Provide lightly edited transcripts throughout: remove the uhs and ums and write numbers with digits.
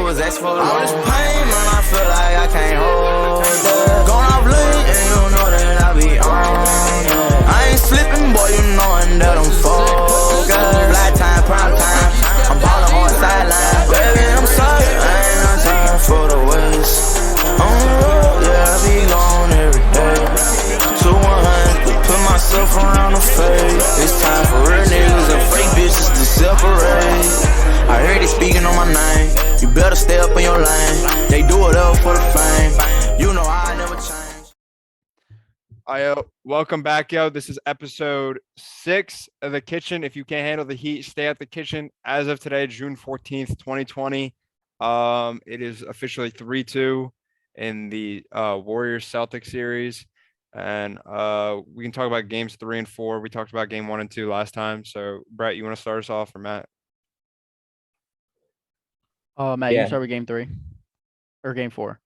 was X for all this pain, man, I feel like I can't hold it. Going off lean, and you know that I be on it. I ain't slipping, boy, you knowin' that I'm focused. Fly time, prime time, I'm ballin' hard sideline. Baby, I'm sorry, I ain't no time for the waste. On the road, yeah, I be gone every day. 2-100, put myself around the fade. It's time for real niggas and fake bitches to separate. I heard they speaking on my name. You better stay up in your lane. They do it up for the fame. You know I never change. Welcome back, yo. This is episode 6 of The Kitchen. If you can't handle the heat, stay at the kitchen. As of today, June 14th, 2020. It is officially 3-2 in the Warriors-Celtics series. And we can talk about games 3 and 4. We talked about game 1 and 2 last time. So, Brett, you want to start us off, or Matt? Matt, you start with game 3 or game 4.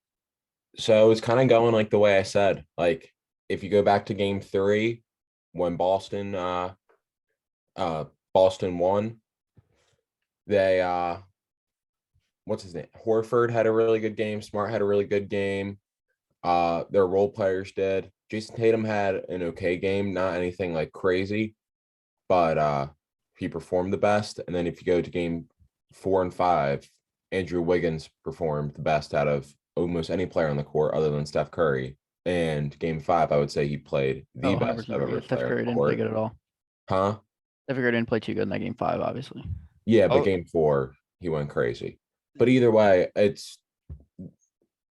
So it's kind of going like the way I said. Like, if you go back to game 3, when Boston won, they what's his name? Horford had a really good game. Smart had a really good game. Their role players did. Jason Tatum had an okay game, not anything like crazy, but he performed the best. And then if you go to game 4 and 5, Andrew Wiggins performed the best out of almost any player on the court other than Steph Curry. And game 5, I would say he played the best I've ever Steph played Curry didn't play good at all. Huh? Steph Curry didn't play too good in that game 5, obviously. Yeah, but game 4, he went crazy. But either way, it's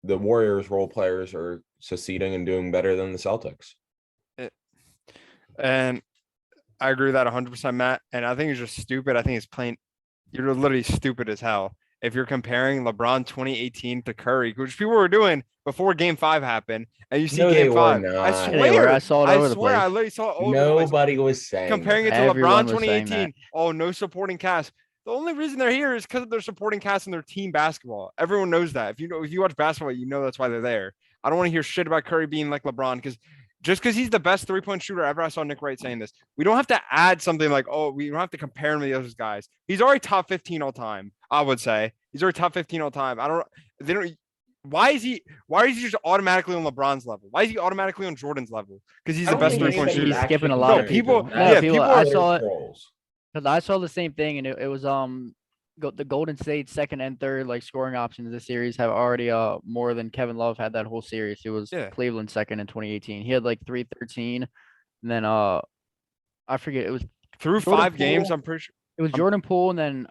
the Warriors role players are succeeding and doing better than the Celtics. And I agree with that 100%, Matt. And I think it's just stupid. I think it's plain. You're literally stupid as hell if you're comparing LeBron 2018 to Curry, which people were doing before game 5 happened. And you see game 5. I swear. I saw it over the place. I literally saw it over Nobody was saying comparing it to Everyone LeBron was saying 2018. Oh, no supporting cast. The only reason they're here is because of their supporting cast and their team basketball. Everyone knows that. If you watch basketball, you know that's why they're there. I don't want to hear shit about Curry being like LeBron because just because he's the best 3-point shooter ever. I saw Nick Wright saying this. We don't have to add something like, oh, we don't have to compare him to the other guys. He's already top 15 all time. I would say he's already top 15 all time. Why is he just automatically on LeBron's level? Why is he automatically on Jordan's level? Because he's the best 3-point shooter. He's skipping a lot of people. people. I saw it trolls. because I saw the same thing, and it was the Golden State second and third like scoring options of the series have already more than Kevin Love had that whole series. It was Cleveland second in 2018. He had like 313, and then I forget, it was through Jordan 5 games. Poole. I'm pretty sure It was Jordan Poole and then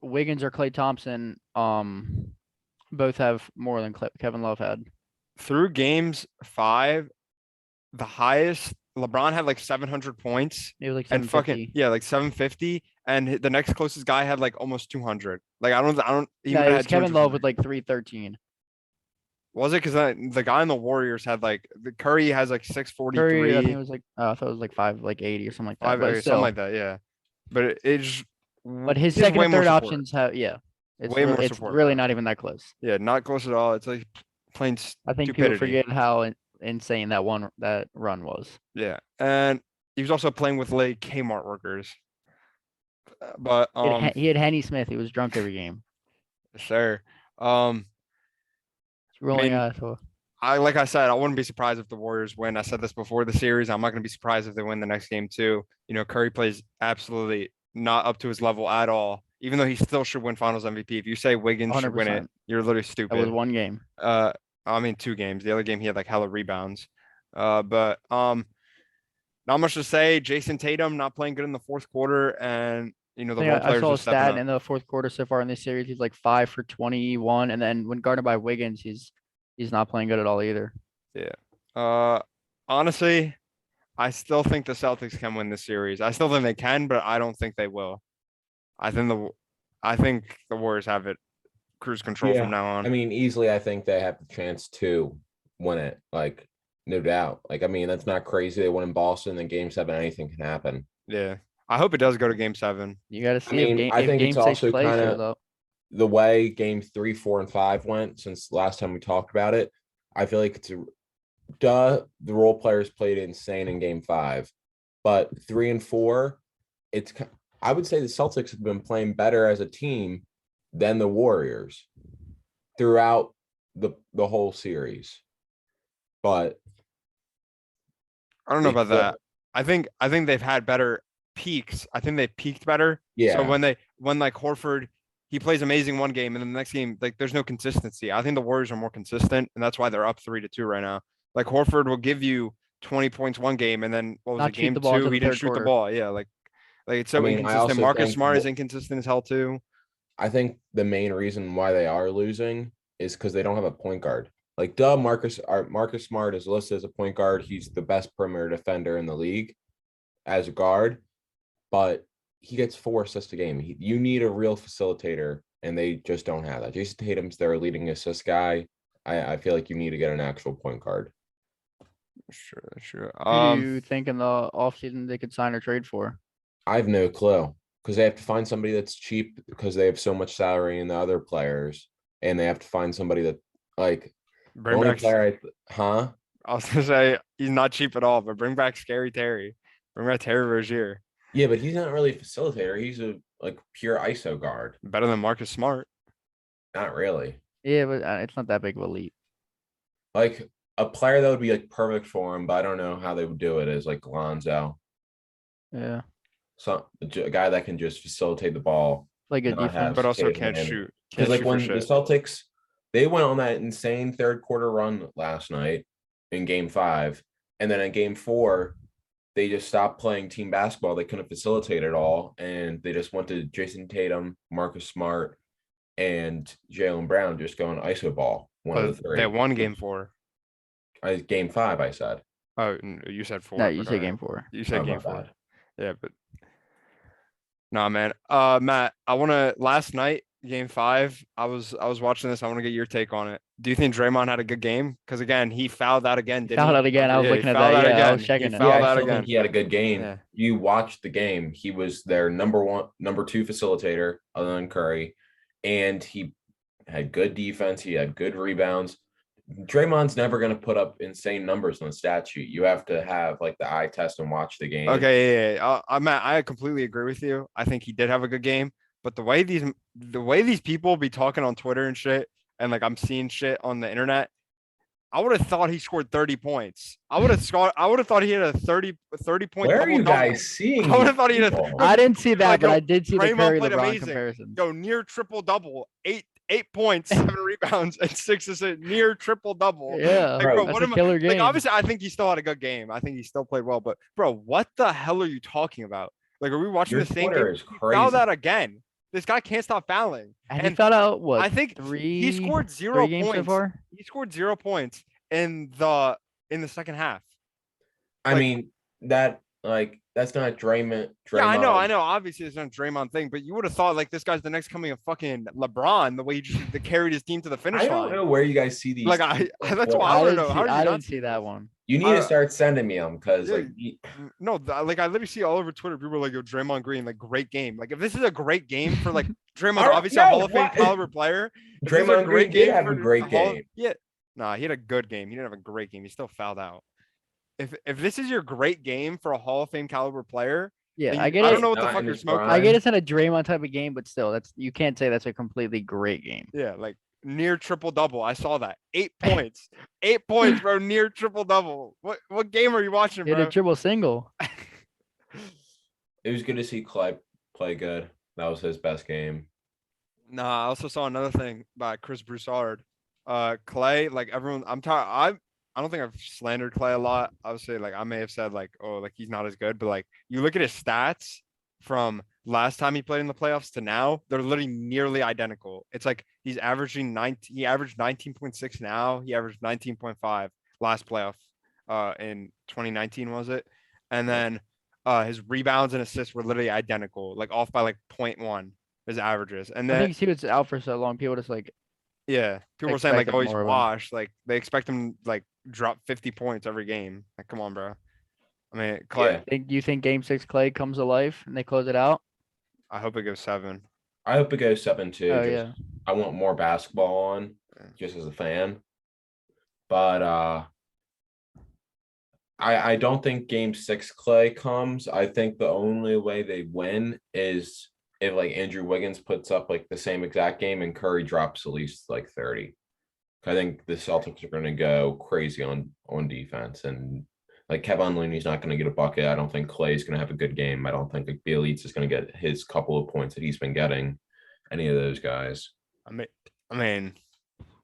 Wiggins or Klay Thompson. Both have more than Kevin Love had. Through games 5, the highest LeBron had like 700 points. It was like 750. Like 750, and the next closest guy had like almost 200. Like I don't. It was Kevin Love with like 313. Was it because the guy in the Warriors had like the Curry has like 643? Curry, I think it was like I thought it was like 580 or something like that. 580, something like that. Yeah, but it's. But his second and third options have It's way more it's support. really not even that close. Yeah, not close at all. It's like plain I think stupidity. people forget how insane that run was. Yeah, and he was also playing with like Kmart workers. But he had Henny Smith. He was drunk every game. Sure. Rolling like I said, I wouldn't be surprised if the Warriors win. I said this before the series. I'm not going to be surprised if they win the next game too. You know, Curry plays absolutely not up to his level at all. Even though he still should win Finals MVP. If you say Wiggins 100%. Should win it, you're literally stupid. That was one game. 2 games. The other game he had like hella rebounds. But not much to say. Jason Tatum not playing good in the fourth quarter, and the role players. I saw a stat up. in the fourth quarter so far in this series. He's like 5 for 21, and then when guarded by Wiggins, he's not playing good at all either. Yeah. Honestly, I still think the Celtics can win this series. I still think they can, but I don't think they will. I think the Warriors have it cruise control from now on. I mean, easily, I think they have the chance to win it. Like, no doubt. Like, I mean, that's not crazy. They won in Boston, then game 7, anything can happen. Yeah. I hope it does go to game 7. You got to see. I think it's also kind of the way game 3, 4, and 5 went since last time we talked about it. I feel like the role players played insane in game 5, but 3 and 4, I would say the Celtics have been playing better as a team than the Warriors. throughout the whole series. But I don't know they about still- that. I think they've had better peaks. I think they've peaked better. So Yeah. when like Horford, he plays amazing one game and then the next game, like there's no consistency. I think the Warriors are more consistent and that's why they're up 3-2 right now. Like Horford will give you 20 points one game and then what was Not it, shoot game the ball two? into the He didn't third shoot the quarter. ball. Yeah, like it's so I mean, I inconsistent. also Marcus think Smart is mo- inconsistent as hell too. I think the main reason why they are losing is because they don't have a point guard. Like, Marcus Smart is listed as a point guard. He's the best perimeter defender in the league as a guard, but he gets 4 assists a game. You need a real facilitator, and they just don't have that. Jason Tatum's their leading assist guy. I feel like you need to get an actual point guard. Sure, sure. Who do you think in the offseason they could sign or trade for? I have no clue because they have to find somebody that's cheap because they have so much salary in the other players, and they have to find somebody that like the Bring only back. player. Huh? I was gonna say he's not cheap at all, but bring back Scary Terry. Bring back Terry Rozier. Yeah, but he's not really a facilitator. He's a pure ISO guard. Better than Marcus Smart. Not really. Yeah, but it's not that big of a leap. Like a player that would be like perfect for him, but I don't know how they would do it is like Lonzo. Yeah, A guy that can just facilitate the ball. like a Not have- defense. But also Tatum can't and- shoot. Because Can't like shoot for when the shit. Celtics, they went on that insane third quarter run last night in game 5. And then in game 4, they just stopped playing team basketball. They couldn't facilitate it all. And they just went to Jason Tatum, Marcus Smart, and Jaylen Brown just going ISO ball. One of the But 3. they won game 4. Game 5, I said. Oh, you said 4. No, you but said alright. game 4. You said Oh, game my 4. bad. Yeah, but nah, man. Matt, last night, game 5, I was watching this. I want to get your take on it. Do you think Draymond had a good game? Because again, he fouled out again. Didn't Fouled he? out again. I was Yeah, he looking at fouled that. out Yeah, I was again. checking He it. fouled Yeah, out I still again. think he had a good game. Yeah. You watched the game. He was their number 2 facilitator other than Curry, and he had good defense. He had good rebounds. Draymond's never going to put up insane numbers on the stat sheet. You have to have like the eye test and watch the game. Okay, yeah. Matt, I completely agree with you. I think he did have a good game, but the way these people be talking on Twitter and shit, and like I'm seeing shit on the internet, I would have thought he scored 30 points. I would have thought he had a 30 point. Where are you double-double. guys seeing? I would've these thought he had a- people? I didn't see that, Like, but yo, I did see the Draymond Curry played LeBron amazing. comparison. Go near triple double, 8 points, 7 rebounds, and 6 assists, near triple double. Yeah, Like, Bro, bro, that's what a am I? killer Like, game. obviously, I think he still had a good game. I think he still played well, but bro, what the hell are you talking about? Like, are we watching Your the same Twitter game? is He crazy. fouled out again. This guy can't stop fouling. and he and found out what? I think he scored 0 games so points. far. He scored 0 points in the second half. I like- mean, that's not Draymond. Yeah, I know. Obviously, it's not a Draymond thing, but you would have thought like this guy's the next coming of fucking LeBron, the way he just carried his team to the finish I don't line. know where you guys see these. Like, that's why I I don't didn't know. see, How did you I not didn't see that one. You need to I- start sending me them because Yeah, like No, like I literally see all over Twitter people are like, "Yo, Draymond Green, like great game." Like if this is a great game for like Draymond, Alright, obviously a no, Hall of Fame what- caliber player. if this is a Draymond Green did have a for great Hall of- game. Yeah, nah, he had a good game. He didn't have a great game. He still fouled out. If this is your great game for a Hall of Fame caliber player, Yeah, then I you- get I it. don't know what the Not fuck in you're his smoking. prime. I get it's not a Draymond type of game, but still, you can't say that's a completely great game. Yeah, like near triple double. I saw that 8 points, 8 points, bro. Near triple double. What game are you watching, He had bro? a triple single. it was good to see Clay play good. That was his best game. Nah, I also saw another thing by Chris Broussard. Clay, like everyone, I'm tired. I don't think I've slandered Clay a lot. Obviously, like I may have said like, oh, like he's not as good, but like you look at his stats from last time he played in the playoffs to now, they're literally nearly identical. It's like he averaged 19.6 now. He averaged 19.5 last playoff in 2019, was it? And then his rebounds and assists were literally identical, like off by like 0.1 his averages. And I then think he was out for so long. People just like, yeah, people were saying like, expected oh, he's more of him. washed. Like they expect him like drop 50 points every game. Like, come on, bro. I mean, Clay, Yeah. do you think Game 6 Clay comes to life and they close it out? I hope it goes 7. I hope it goes 7-2. Oh just- yeah. I want more basketball on Yeah. just as a fan. But I don't think game 6 Clay comes. I think the only way they win is if like Andrew Wiggins puts up like the same exact game and Curry drops at least like 30. I think the Celtics are going to go crazy on defense, and like Kevin Looney's not going to get a bucket. I don't think Clay's going to have a good game. I don't think like Bielitsa is going to get his couple of points that he's been getting. Any of those guys. I mean,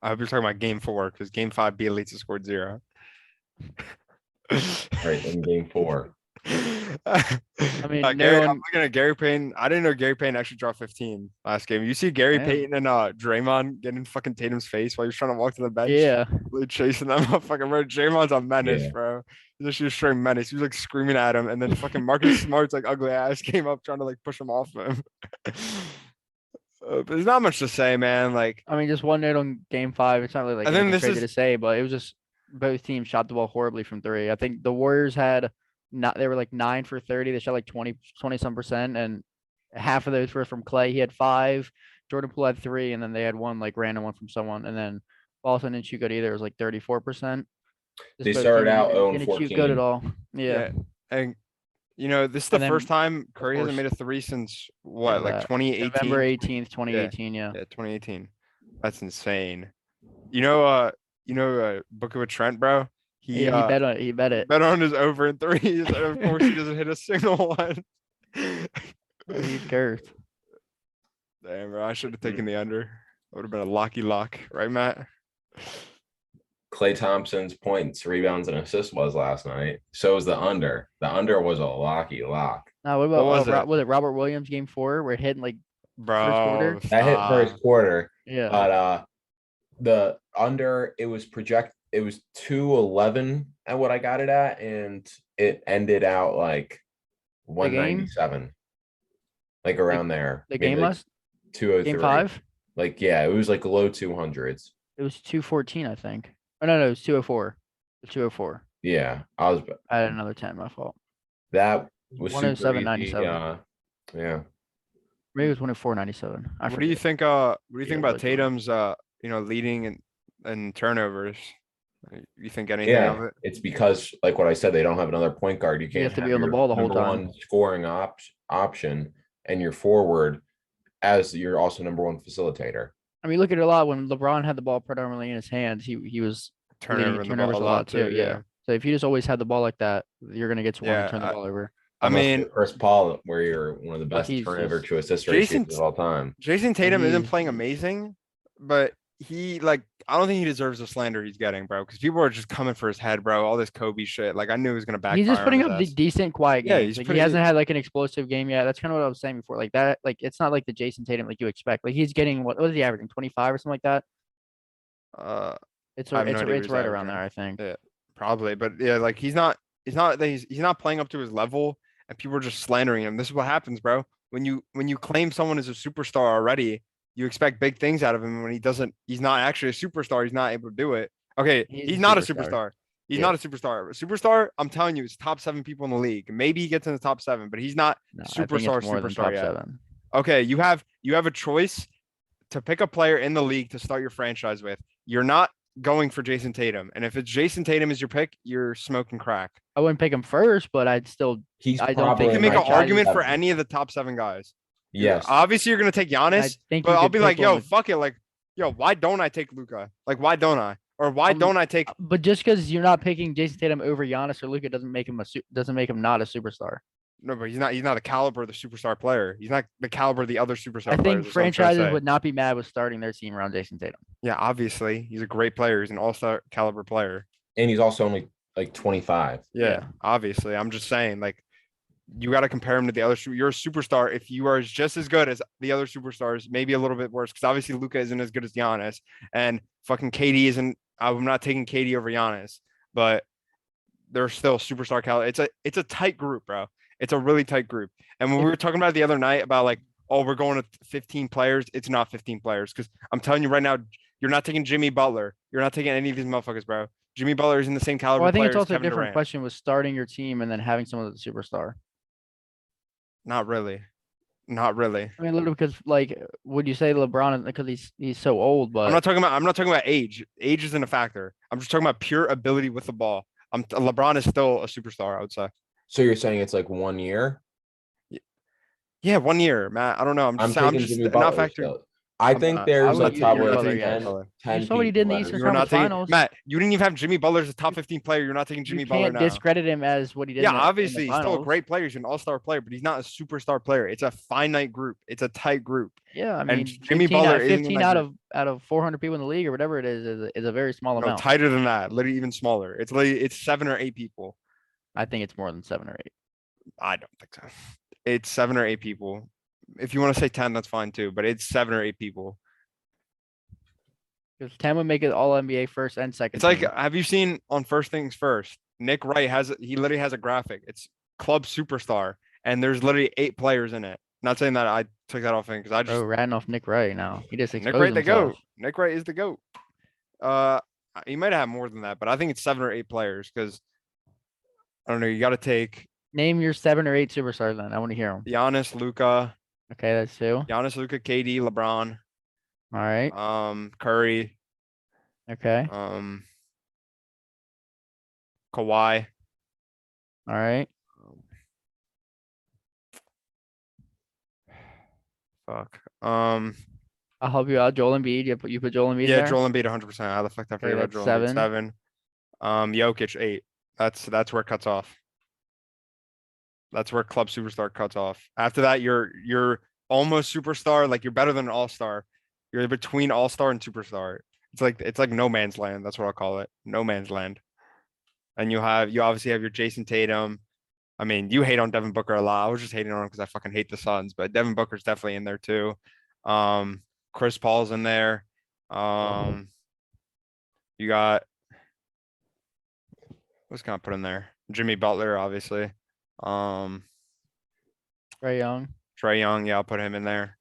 I hope you're talking about game 4 because game 5, Bielitsa scored 0. Right in game 4. I mean, I'm looking at Gary Payton. I didn't know Gary Payton actually dropped 15 last game. You see Gary Payton and Draymond getting fucking Tatum's face while he was trying to walk to the bench. Yeah, Really chasing that motherfucker, bro. Draymond's a menace, Yeah. bro. He's actually a straight menace. He was like screaming at him, and then fucking Marcus Smart's like ugly ass came up trying to like push him off of him. But there's not much to say, man. Like, I mean, just one note on game 5. It's not really like I think anything this crazy is- to say, but it was just both teams shot the ball horribly from 3. I think the Warriors had they were like 9 for 30. They shot like 20 some percent, and half of those were from Clay. He had 5. Jordan Poole had 3, and then they had one like random one from someone, and then Boston didn't shoot good either. It was like 34%. They started out 0-14. Didn't shoot good at all. Yeah. And you know, this is the And then, first time Curry hasn't course, made a 3 since what, like that 2018? November 18th, 2018. Yeah. Yeah, 2018. That's insane. Booker with Trent, bro. He He bet it. bet on his over in threes, and of course he doesn't hit a single one. He's cursed. Damn, bro, I should have taken the under. That would have been a locky lock, right, Matt? Klay Thompson's points, rebounds, and assists was last night. So was the under. The under was a locky lock. Now, what about was it? Robert Williams game 4 where it hit in like Bro, quarter? That hit stop. first quarter. yeah. But the under, it was 211 at what I got it at, and it ended out like 197. Like around there. The Maybe game like last 203. game 5, Like, yeah, it was like low 200s. it was 214, I think. Oh no, it was 204. 204. Yeah. I had another 10, my fault. That was super 107.97. easy. Yeah. Maybe it was 104.97. What do you think? What do you Yeah, think about like, Tatum's leading and turnovers? You think anything Yeah, of it? it's because, like what I said, they don't have another point guard. You can't have to be on the your ball the whole number time. one scoring option and your forward as you're also number one facilitator. I mean, look at it a lot when LeBron had the ball predominantly in his hands. He was leading turnovers a lot too. Yeah. So if you just always had the ball like that, you're gonna get to one and turn the ball over. I Unless mean, you're Chris Paul, where you're one of the best he's turnover just- to assist Jason- ratios of all time. Jason Tatum isn't He's- playing amazing, but I don't think he deserves the slander he's getting, bro. Because people are just coming for his head, bro. All this Kobe shit. Like, I knew it was gonna backfire. He's just putting on up his ass. decent, quiet Yeah, games. he's Like, pretty- he hasn't had like an explosive game yet. That's kind of what I was saying before. Like that, like it's not like the Jason Tatum like you expect. Like he's getting what was he averaging 25 or something like that? It's I have no idea what it's he's right around there, averaging. I think. Probably, but yeah, like he's not playing up to his level, and people are just slandering him. This is what happens, bro. When you claim someone as a superstar already, you expect big things out of him. When he's not actually a superstar. He's not able to do it. Okay, he's not a superstar. He's not a superstar. A superstar, I'm telling you, is top 7 people in the league. Maybe he gets in the top 7, but he's not No, I think it's superstar more than superstar top yet. 7. Okay, you have a choice to pick a player in the league to start your franchise with. You're not going for Jason Tatum, and if it's Jason Tatum is your pick, you're smoking crack. I wouldn't pick him first, but I'd still. He's I don't probably think You can he make an might try argument to- for any of the top 7 guys. Yes. Obviously, you're gonna take I Giannis, think but you I'll could be like, pick one yo, with- fuck it, like, yo, why don't I take Luca? Like, why don't I? Or why don't I take? But just because you're not picking Jason Tatum over Giannis or Luka doesn't make him not a superstar. No, but he's not the caliber of the superstar player. He's not the caliber of the other superstar I players. think That's what I'm trying to franchises say. would not be mad with starting their team around Jason Tatum. Yeah, obviously, he's a great player. He's an all-star caliber player. And he's also only like 25. Yeah, obviously. I'm just saying, like, you got to compare him to the other. You're a superstar if you are just as good as the other superstars, maybe a little bit worse. Because obviously Luka isn't as good as Giannis, and fucking KD isn't. I'm not taking KD over Giannis, but they're still superstar caliber. It's a tight group, bro. It's a really tight group. And when we were talking about it the other night about like, oh, we're going to 15 players. It's not 15 players because I'm telling you right now, you're not taking Jimmy Butler. You're not taking any of these motherfuckers, bro. Jimmy Butler is in the same caliber. Well, I think it's player as also a Kevin different Durant. question with starting your team and then having someone that's a superstar. Not really. Not really. I mean, literally, because like, would you say LeBron because he's so old? But I'm not talking about age. Age isn't a factor. I'm just talking about pure ability with the ball. LeBron is still a superstar, I would say. So you're saying it's like 1 year? Yeah, 1 year, Matt. I don't know. I'm I'm just taking just Jimmy not Butler factoring. still. I I'm think not- there's I a would use top Jimmy of Butler, 10, yes. 10 You saw what he did in the people Eastern that You're not Conference taking Finals. Matt. You didn't even have Jimmy Butler as a top 15 player. You're not taking Jimmy You Butler can't now. discredit him as what he did. Yeah, in the obviously he's still a finals. great player. He's an all-star player, but he's not a superstar player. It's a finite group. It's a tight group. Yeah, I And mean, Jimmy 15 Butler out, isn't in 15 that out group. of 400 people in the league or whatever it is a very small No, amount. tighter than that. Literally even smaller. It's literally it's 7 or 8 people. I think it's more than 7 or 8. I don't think so. It's 7 or 8 people. If you want to say 10, that's fine too. But it's 7 or 8 people. Because 10 would make it all NBA first and second. It's like, team. have you seen on First Things First? Nick Wright he literally has a graphic. It's club superstar, and there's literally 8 players in it. Not saying that I took that off him because I just Bro, ratting off Nick Wright now. He just Nick exposed Wright the himself. goat. Nick Wright is the goat. He might have more than that, but I think it's 7 or 8 players because I don't know. You got to take Name your 7 or 8 superstars then. I want to hear them. Giannis, Luca, Okay, that's 2. Giannis, Luca, KD, LeBron, All right. Curry, Okay. Kawhi. All right. Fuck. I'll help you out. Joel Embiid. You put Joel Embiid Yeah, there? Joel Embiid 100%. How the fuck did I forget about that's Joel Embiid? 7. 7. Jokic 8. That's where it cuts off. That's where club superstar cuts off. After that, you're almost superstar. Like you're better than an all-star. You're between all-star and superstar. It's like no man's land. That's what I'll call it. No man's land. And you obviously have your Jason Tatum. I mean, you hate on Devin Booker a lot. I was just hating on him because I fucking hate the Suns, but Devin Booker's definitely in there too. Chris Paul's in there. You got what's gonna put in there? Jimmy Butler, obviously. Trae Young. Trae Young, yeah, I'll put him in there.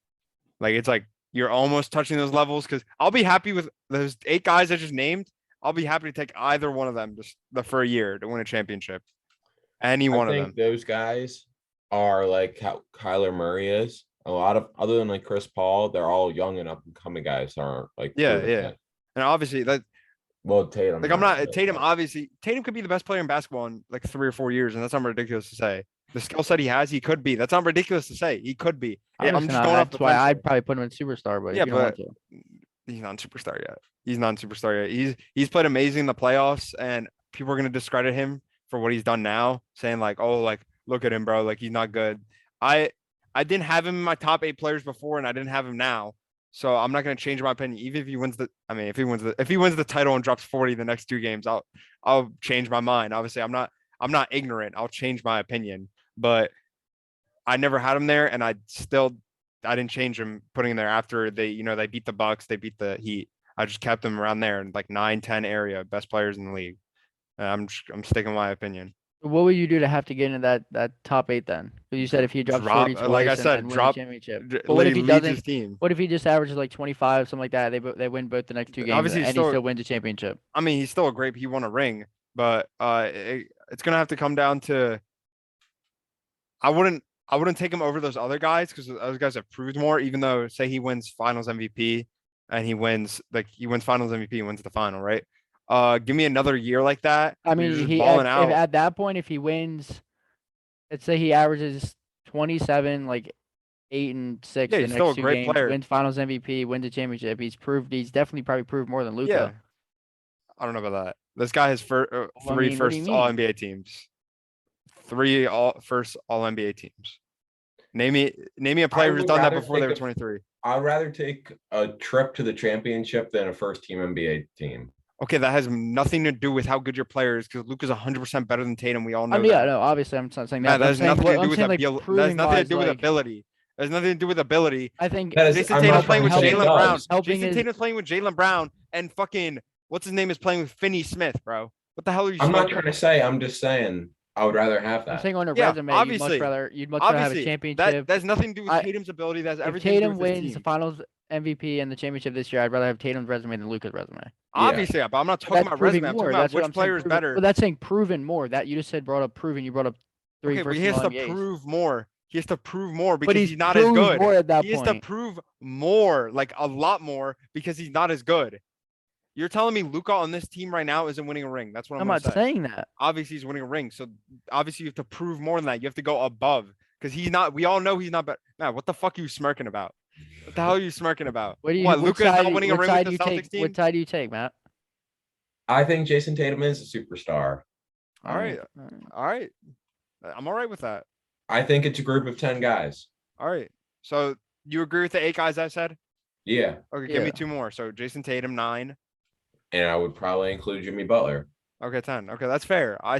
Like it's like you're almost touching those levels because I'll be happy with those 8 guys I just named. I'll be happy to take either one of them just for a year to win a championship. Any one of them. Those guys are like how Kyler Murray is. A lot of other than like Chris Paul, they're all young and up and coming guys that aren't like Yeah. And obviously that well Tatum. like I'm not Tatum. Obviously, Tatum could be the best player in basketball in like 3 or 4 years, and that's not ridiculous to say. The skill set he has, he could be. That's not ridiculous to say. He could be. I'm just going off the That's why bench. I'd probably put him in superstar, but Yeah, if you don't want to. He's not a superstar yet. He's not a superstar yet. He's played amazing in the playoffs, and people are gonna discredit him for what he's done now, saying like, oh, like look at him, bro, like he's not good. I didn't have him in my top 8 players before, and I didn't have him now. So I'm not going to change my opinion. Even if he wins if he wins the title and drops 40 the next 2 games, I'll change my mind. Obviously, I'm not ignorant. I'll change my opinion, but I never had him there, and I didn't change him putting him there after they beat the Bucks, they beat the Heat. I just kept them around there in like 9-10 area, best players in the league. I'm sticking with my opinion. What would you do to have to get into that top 8 then? Because you said if he drops 40 twice like I said, and win drop the championship. But what if he leads his doesn't? team. What if he just averages like 25, something like that? They win both the next 2 games, Obviously, and he still wins a championship. I mean, he's still a great. He won a ring, but it's gonna have to come down to. I wouldn't take him over those other guys because those guys have proved more. Even though, say he wins Finals MVP, and he wins Finals MVP and wins the final, right? Give me another year like that. I mean, he balling out. At that point, if he wins, let's say he averages 27, like 8 and 6 Yeah, the he's next still a 2 great games, player. wins Finals MVP, wins a championship. He's definitely probably proved more than Luka. Yeah, I don't know about that. This guy has 3 what do you first mean? All NBA teams. 3 first All NBA teams. Name me a player who's done that before they were 23. I'd rather take a trip to the championship than a first team NBA team. Okay, that has nothing to do with how good your player is because Luka's 100% better than Tatum. We all know I mean, that. yeah, no, obviously I'm not saying Yeah, that. that has nothing to do with that. that has nothing to do with ability. It has nothing to do with ability. I think Jason Tatum's playing with Jaylen Brown. helping Jason is- Tatum's playing with Jaylen Brown and fucking what's his name is playing with Finney Smith, bro. What the hell are you? I'm not smoking? trying to say. I'm just saying. I would rather have I'm that. saying on a Yeah, resume, obviously. you'd much rather have a Obviously, championship. That's nothing to do with I- Tatum's ability. That's If everything to do Tatum with his wins the team. Finals MVP and the championship this year, I'd rather have Tatum's resume than Luka's resume. Obviously, but I'm not talking That's about proving resume. I'm more. talking about That's what which I'm saying, player is proven- better. But that's saying proven more. That you just said brought up proven. You brought up 3 Okay, but first he has team to All-NBAs. prove more. He has to prove more But because he's he's not as proved good. more at that He has to point. prove more, like a lot more, because he's not as good. You're telling me Luka on this team right now isn't winning a ring? That's what I'm I'm gonna not say. saying that. Obviously, he's winning a ring, so obviously you have to prove more than that. You have to go above because he's not. We all know he's not better. Man, what the fuck are you smirking about? What the hell are you smirking about? What do you? What, Which Luka's side? not winning a Which ring side with do the you Celtics take? team? What side do you take, Matt? I think Jason Tatum is a superstar. All right. All right. I'm all right with that. I think it's a group of 10 guys. All right. So you agree with the 8 guys I said? Yeah. Okay, give me Yeah. 2 more. So Jason Tatum, 9. And I would probably include Jimmy Butler. Okay, 10. Okay, that's fair. I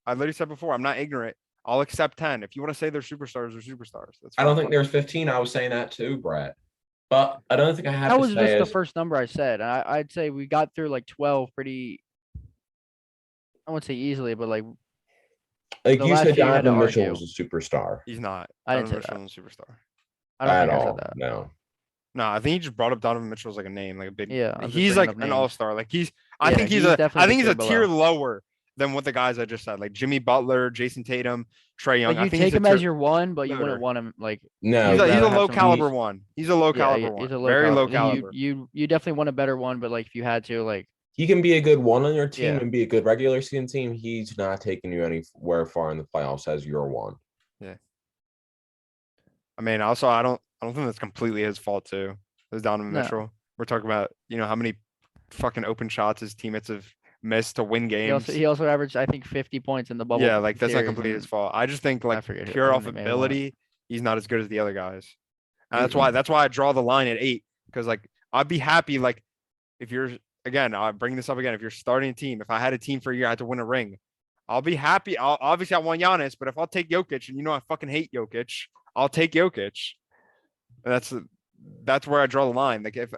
literally said before, I'm not ignorant. I'll accept 10. If you want to say they're superstars, they're superstars. That's I don't fine. think there's 15. I was saying that too, Brett. But I don't think I have That to was say just the as- first number I said. I'd say we got through like 12 pretty. I wouldn't say easily, but like like the you last said, few you had to Donovan Mitchell argue. was a superstar. He's not. I didn't Donovan say that. Mitchell's a superstar. I don't At think I all. said that. No. No, I think he just brought up Donovan Mitchell as like a name, like a big. Yeah, I'm just He's bringing like up an names. all-star. Like I Yeah, think he's he's a. definitely I think he's the a tier tier below. lower than what the guys I just said, like Jimmy Butler, Jason Tatum, Trey Young. Like I you think take he's a him as tier- your one, but you Loader. wouldn't want him like. No. He's you'd a rather have low some- caliber one. He's a low Yeah, caliber one. he's a low Very low caliber. caliber. You definitely want a better one, but like if you had to, like He can be a good one on your team Yeah. and be a good regular season team. He's not taking you anywhere far in the playoffs as your one. I mean, also I don't think that's completely his fault too. It was Donovan No. Mitchell. We're talking about how many fucking open shots his teammates have missed to win games. he also averaged I think 50 points in the bubble. Yeah, like that's not series, completely and his fault. I just think like forget who- pure I off think they may have won it. ability, he's not as good as the other guys. And that's why I draw the line at 8. Because like I'd be happy like if you're I'll bring this up again. If you're starting a team, if I had a team for a year, I had to win a ring. I'll be happy. Obviously I want Giannis, but if I'll take Jokic, and I fucking hate Jokic, I'll take Jokic. And that's where I draw the line. Like if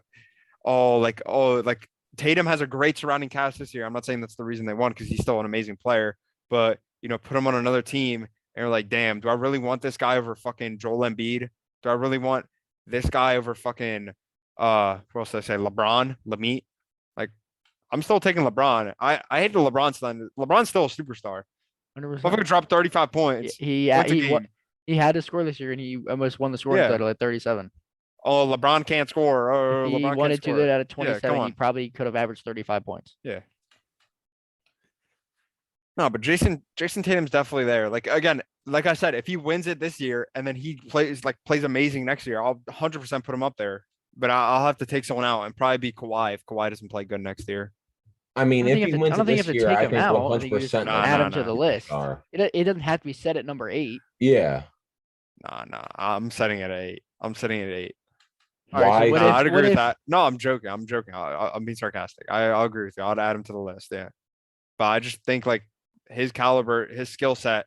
like Tatum has a great surrounding cast this year. I'm not saying that's the reason they won because he's still an amazing player, but put him on another team and you're like, damn, do I really want this guy over fucking Joel Embiid? Do I really want this guy over fucking what else did I say? LeBron, Lamit? Like, I'm still taking LeBron. I hate the LeBron stand. LeBron's still a superstar. 100%. Motherfucker dropped 35 points. He Points a he game. he had to score this year, and he almost won the scoring Yeah. title at 37. Oh, LeBron can't score. Oh, If he LeBron can't wanted to score. do that at come 27, he on. probably could have averaged 35 points. No, but Jason Tatum's definitely there. Like again, like I said, if he wins it this year and then he plays amazing next year, I'll 100% put him up there. But I'll have to take someone out and probably be Kawhi if Kawhi doesn't play good next year. I mean, I don't if think he you wins have it to- I don't think this you have year, to I take think him out. I think you just 100% add him to the list. are. It doesn't have to be set at number 8. Yeah. Nah. I'm setting it at 8. I'm setting it at 8. All right, so Why? what Nah, if- I'd agree what with if- that. No, I'm joking. I'm being sarcastic. I'll agree with you. I'd add him to the list. Yeah. But I just think like his caliber, his skill set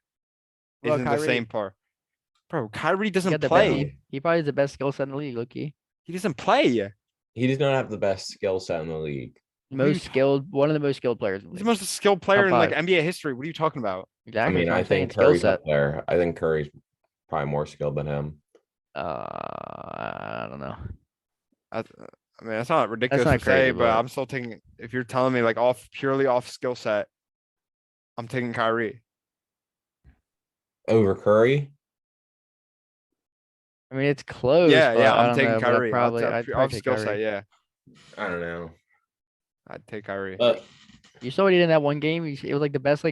What isn't about the Kyrie? same par. Bro, Kyrie He doesn't got the play. best- He probably has the best skill set in the league, Loki. He doesn't play. He does not have the best skill set in the league. Most skilled, one of the most skilled players in the He's league. the most skilled player in like five. NBA history. What are you talking about? Exactly. I mean, that's what I I'm saying, think skill Curry's set. up there. I think Curry's probably more skilled than him. I don't know. I mean, that's not ridiculous not to say, crazy, but but- I'm still taking. If you're telling me like purely off skill set, I'm taking Kyrie. Over Curry? I mean, it's close. Yeah, but I I'm don't taking know, but Kyrie. I'd probably Off take skill Kyrie. set, yeah, I don't know. I'd take Kyrie. But You saw what he did in that one game. It was like the best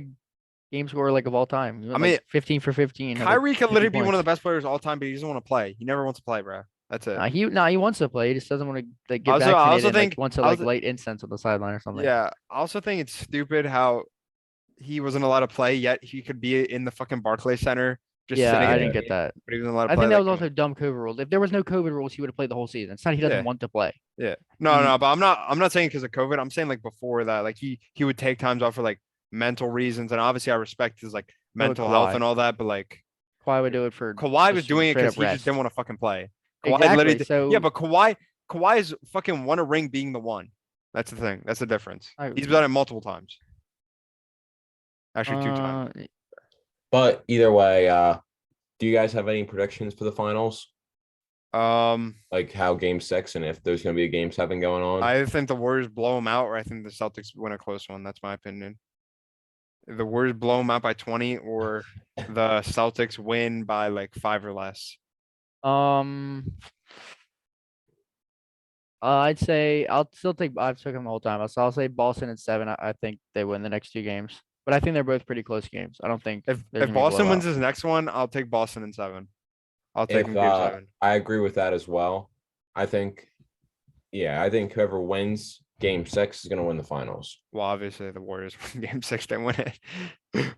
game scorer like of all time. He went, I mean, like, 15 for 15. had, like, Kyrie could 50 literally be one of the points. best players of all time, but he doesn't want to play. He never wants to play, bro. That's it. He wants to play. He just doesn't want to like get Also- I vaccinated. also and, like, think- wants to I like also- light incense on the sideline or something. Yeah, I also think it's stupid how he wasn't allowed to play yet. He could be in the fucking Barclays Center just Yeah, sitting. I in didn't the get game, that. But he wasn't allowed to I play. think that was like, also dumb COVID rules. If there was no COVID rules, he would have played the whole season. It's not he doesn't Yeah. want to play. Yeah. No, He- no, but I'm not saying because of COVID. I'm saying like before that, like he would take times off for like mental reasons, and obviously I respect his like mental health Kawhi. and all that, but like Kawhi would do it for Kawhi was just doing it straight because up he just rest. didn't want to fucking play. Kawhi Exactly. literally did- So yeah, but Kawhi's fucking won a ring being the one. That's the thing. That's the difference. I- He's done it multiple times. Actually, 2 times. But either way, do you guys have any predictions for the finals? Like how game 6 and if there's going to be a game 7 going on? I think the Warriors blow them out, or I think the Celtics win a close one. That's my opinion. The Warriors blow them out by 20, or the Celtics win by like 5 or less. I'd say I'll still take. I've took them the whole time. I'll say Boston and 7. I think they win the next 2 games, but I think they're both pretty close games. I don't think If there's gonna be a Boston wins blowout. his next one, I'll take Boston in 7. I'll take If them game 7. I agree with that as well. I think whoever wins game 6 is going to win the finals. Well, obviously the Warriors win game 6, they win it.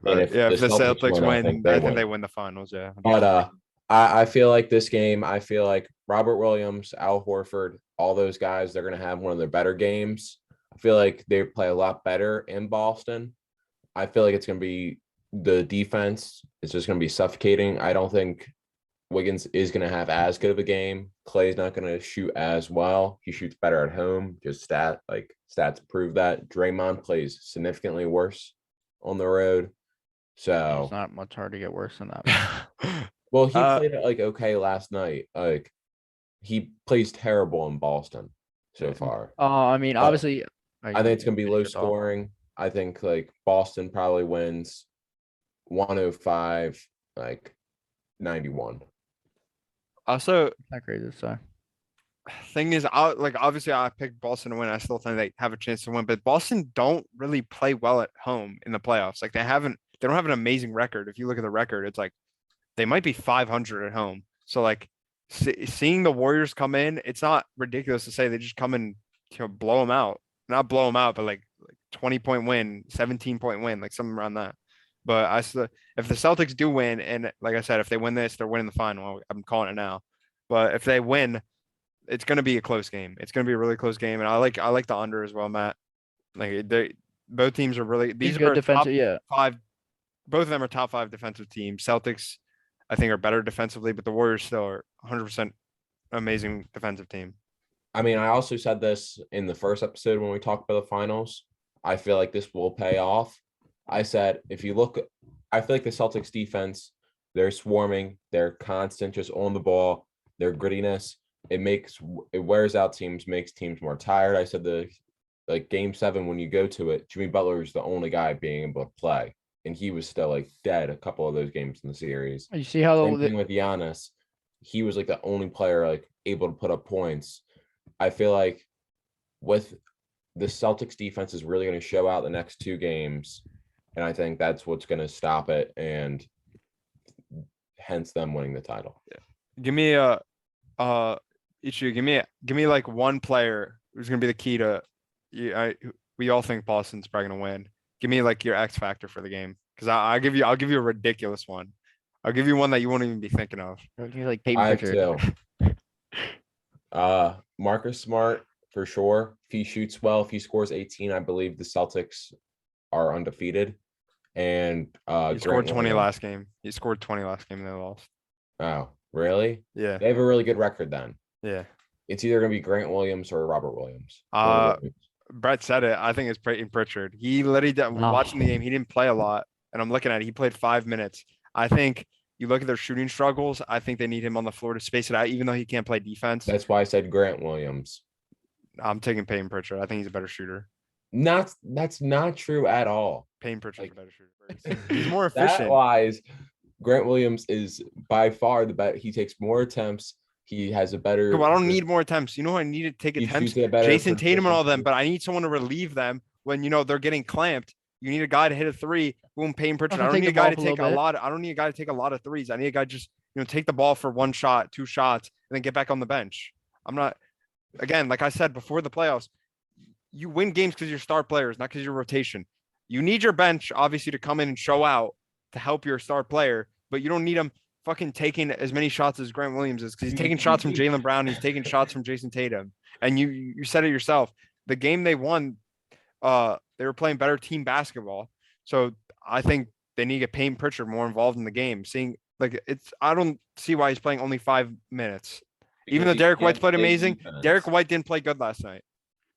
But if yeah, if the the Celtics Celtics win, I win, think I they think they win. win the finals. Yeah. But I feel like this game, I feel like Robert Williams, Al Horford, all those guys, they're going to have one of their better games. I feel like they play a lot better in Boston. I feel like it's going to be the defense. It's just going to be suffocating. I don't think Wiggins is going to have as good of a game. Clay's not going to shoot as well. He shoots better at home. Just stats prove that. Draymond plays significantly worse on the road. So It's not much hard to get worse than that. well, he played it like okay last night. Like he plays terrible in Boston so far. I mean, But obviously, I think it's gonna be low scoring. I think like Boston probably wins 105, like 91. Also, Not crazy. So thing is, obviously I picked Boston to win. I still think they have a chance to win, but Boston don't really play well at home in the playoffs. Like they don't have an amazing record. If you look at the record, it's like they might be 500 at home. So like seeing the Warriors come in, it's not ridiculous to say they just come in to blow them out. Not blow them out, but like 20-point win, 17-point win, like something around that. But if the Celtics do win, and like I said, if they win this, they're winning the final. I'm calling it now. But if they win, it's going to be a close game. It's going to be a really close game, and I like the under as well, Matt. Like both teams are really these good are defensive. Yeah, 5. Both of them are top 5 defensive teams. Celtics, I think, are better defensively, but the Warriors still are 100% amazing defensive team. I mean, I also said this in the first episode when we talked about the finals. I feel like this will pay off. I said, if you look, I feel like the Celtics defense, they're swarming, they're constant, just on the ball, their grittiness, it wears out teams, makes teams more tired. I said game 7, when you go to it, Jimmy Butler is the only guy being able to play. And he was still like dead a couple of those games in the series. you see how Same thing with Giannis. He was like the only player like able to put up points. I feel like with the Celtics defense is really going to show out the next 2 games. And I think that's what's going to stop it, and hence them winning the title. Yeah. Give me Ichi, give me like one player who's going to be the key to. We all think Boston's probably going to win. Give me like your X factor for the game, because I'll give you a ridiculous one. I'll give you one that you won't even be thinking of. Like Peyton I have Pritchard. 2. Marcus Smart for sure. If he shoots well, if he scores 18, I believe the Celtics are undefeated. And he scored 20 last game. He scored 20 last game and they lost. Oh, really? Yeah. They have a really good record then. Yeah. It's either going to be Grant Williams or Robert Williams. Brett said it. I think it's Peyton Pritchard. He literally watching the game. He didn't play a lot, and I'm looking at it. He played 5 minutes. I think you look at their shooting struggles. I think they need him on the floor to space it out, even though he can't play defense. That's why I said Grant Williams. I'm taking Peyton Pritchard. I think he's a better shooter. That's not true at all. Peyton Pritchard's a better shooter. He's more efficient. That wise, Grant Williams is by far the better. He takes more attempts. He has a better. I don't need more attempts. You know, I need to take attempts. Jason Tatum and all them, but I need someone to relieve them when they're getting clamped. You need a guy to hit a 3. Boom, Peyton Pritchard. I don't need a guy to take a lot. I don't need a guy to take a lot of threes. I need a guy just take the ball for 1 shot, 2 shots, and then get back on the bench. I'm not. Again, like I said before the playoffs, you win games because you're star players, not because you're rotation. You need your bench obviously to come in and show out to help your star player, but you don't need them fucking taking as many shots as Grant Williams is, because he's taking shots from Jaylen Brown. He's taking shots from Jason Tatum. And you said it yourself. The game they won, they were playing better team basketball. So I think they need to get Peyton Pritchard more involved in the game. I don't see why he's playing only 5 minutes. Even though Derek White's played amazing, Derek White didn't play good last night.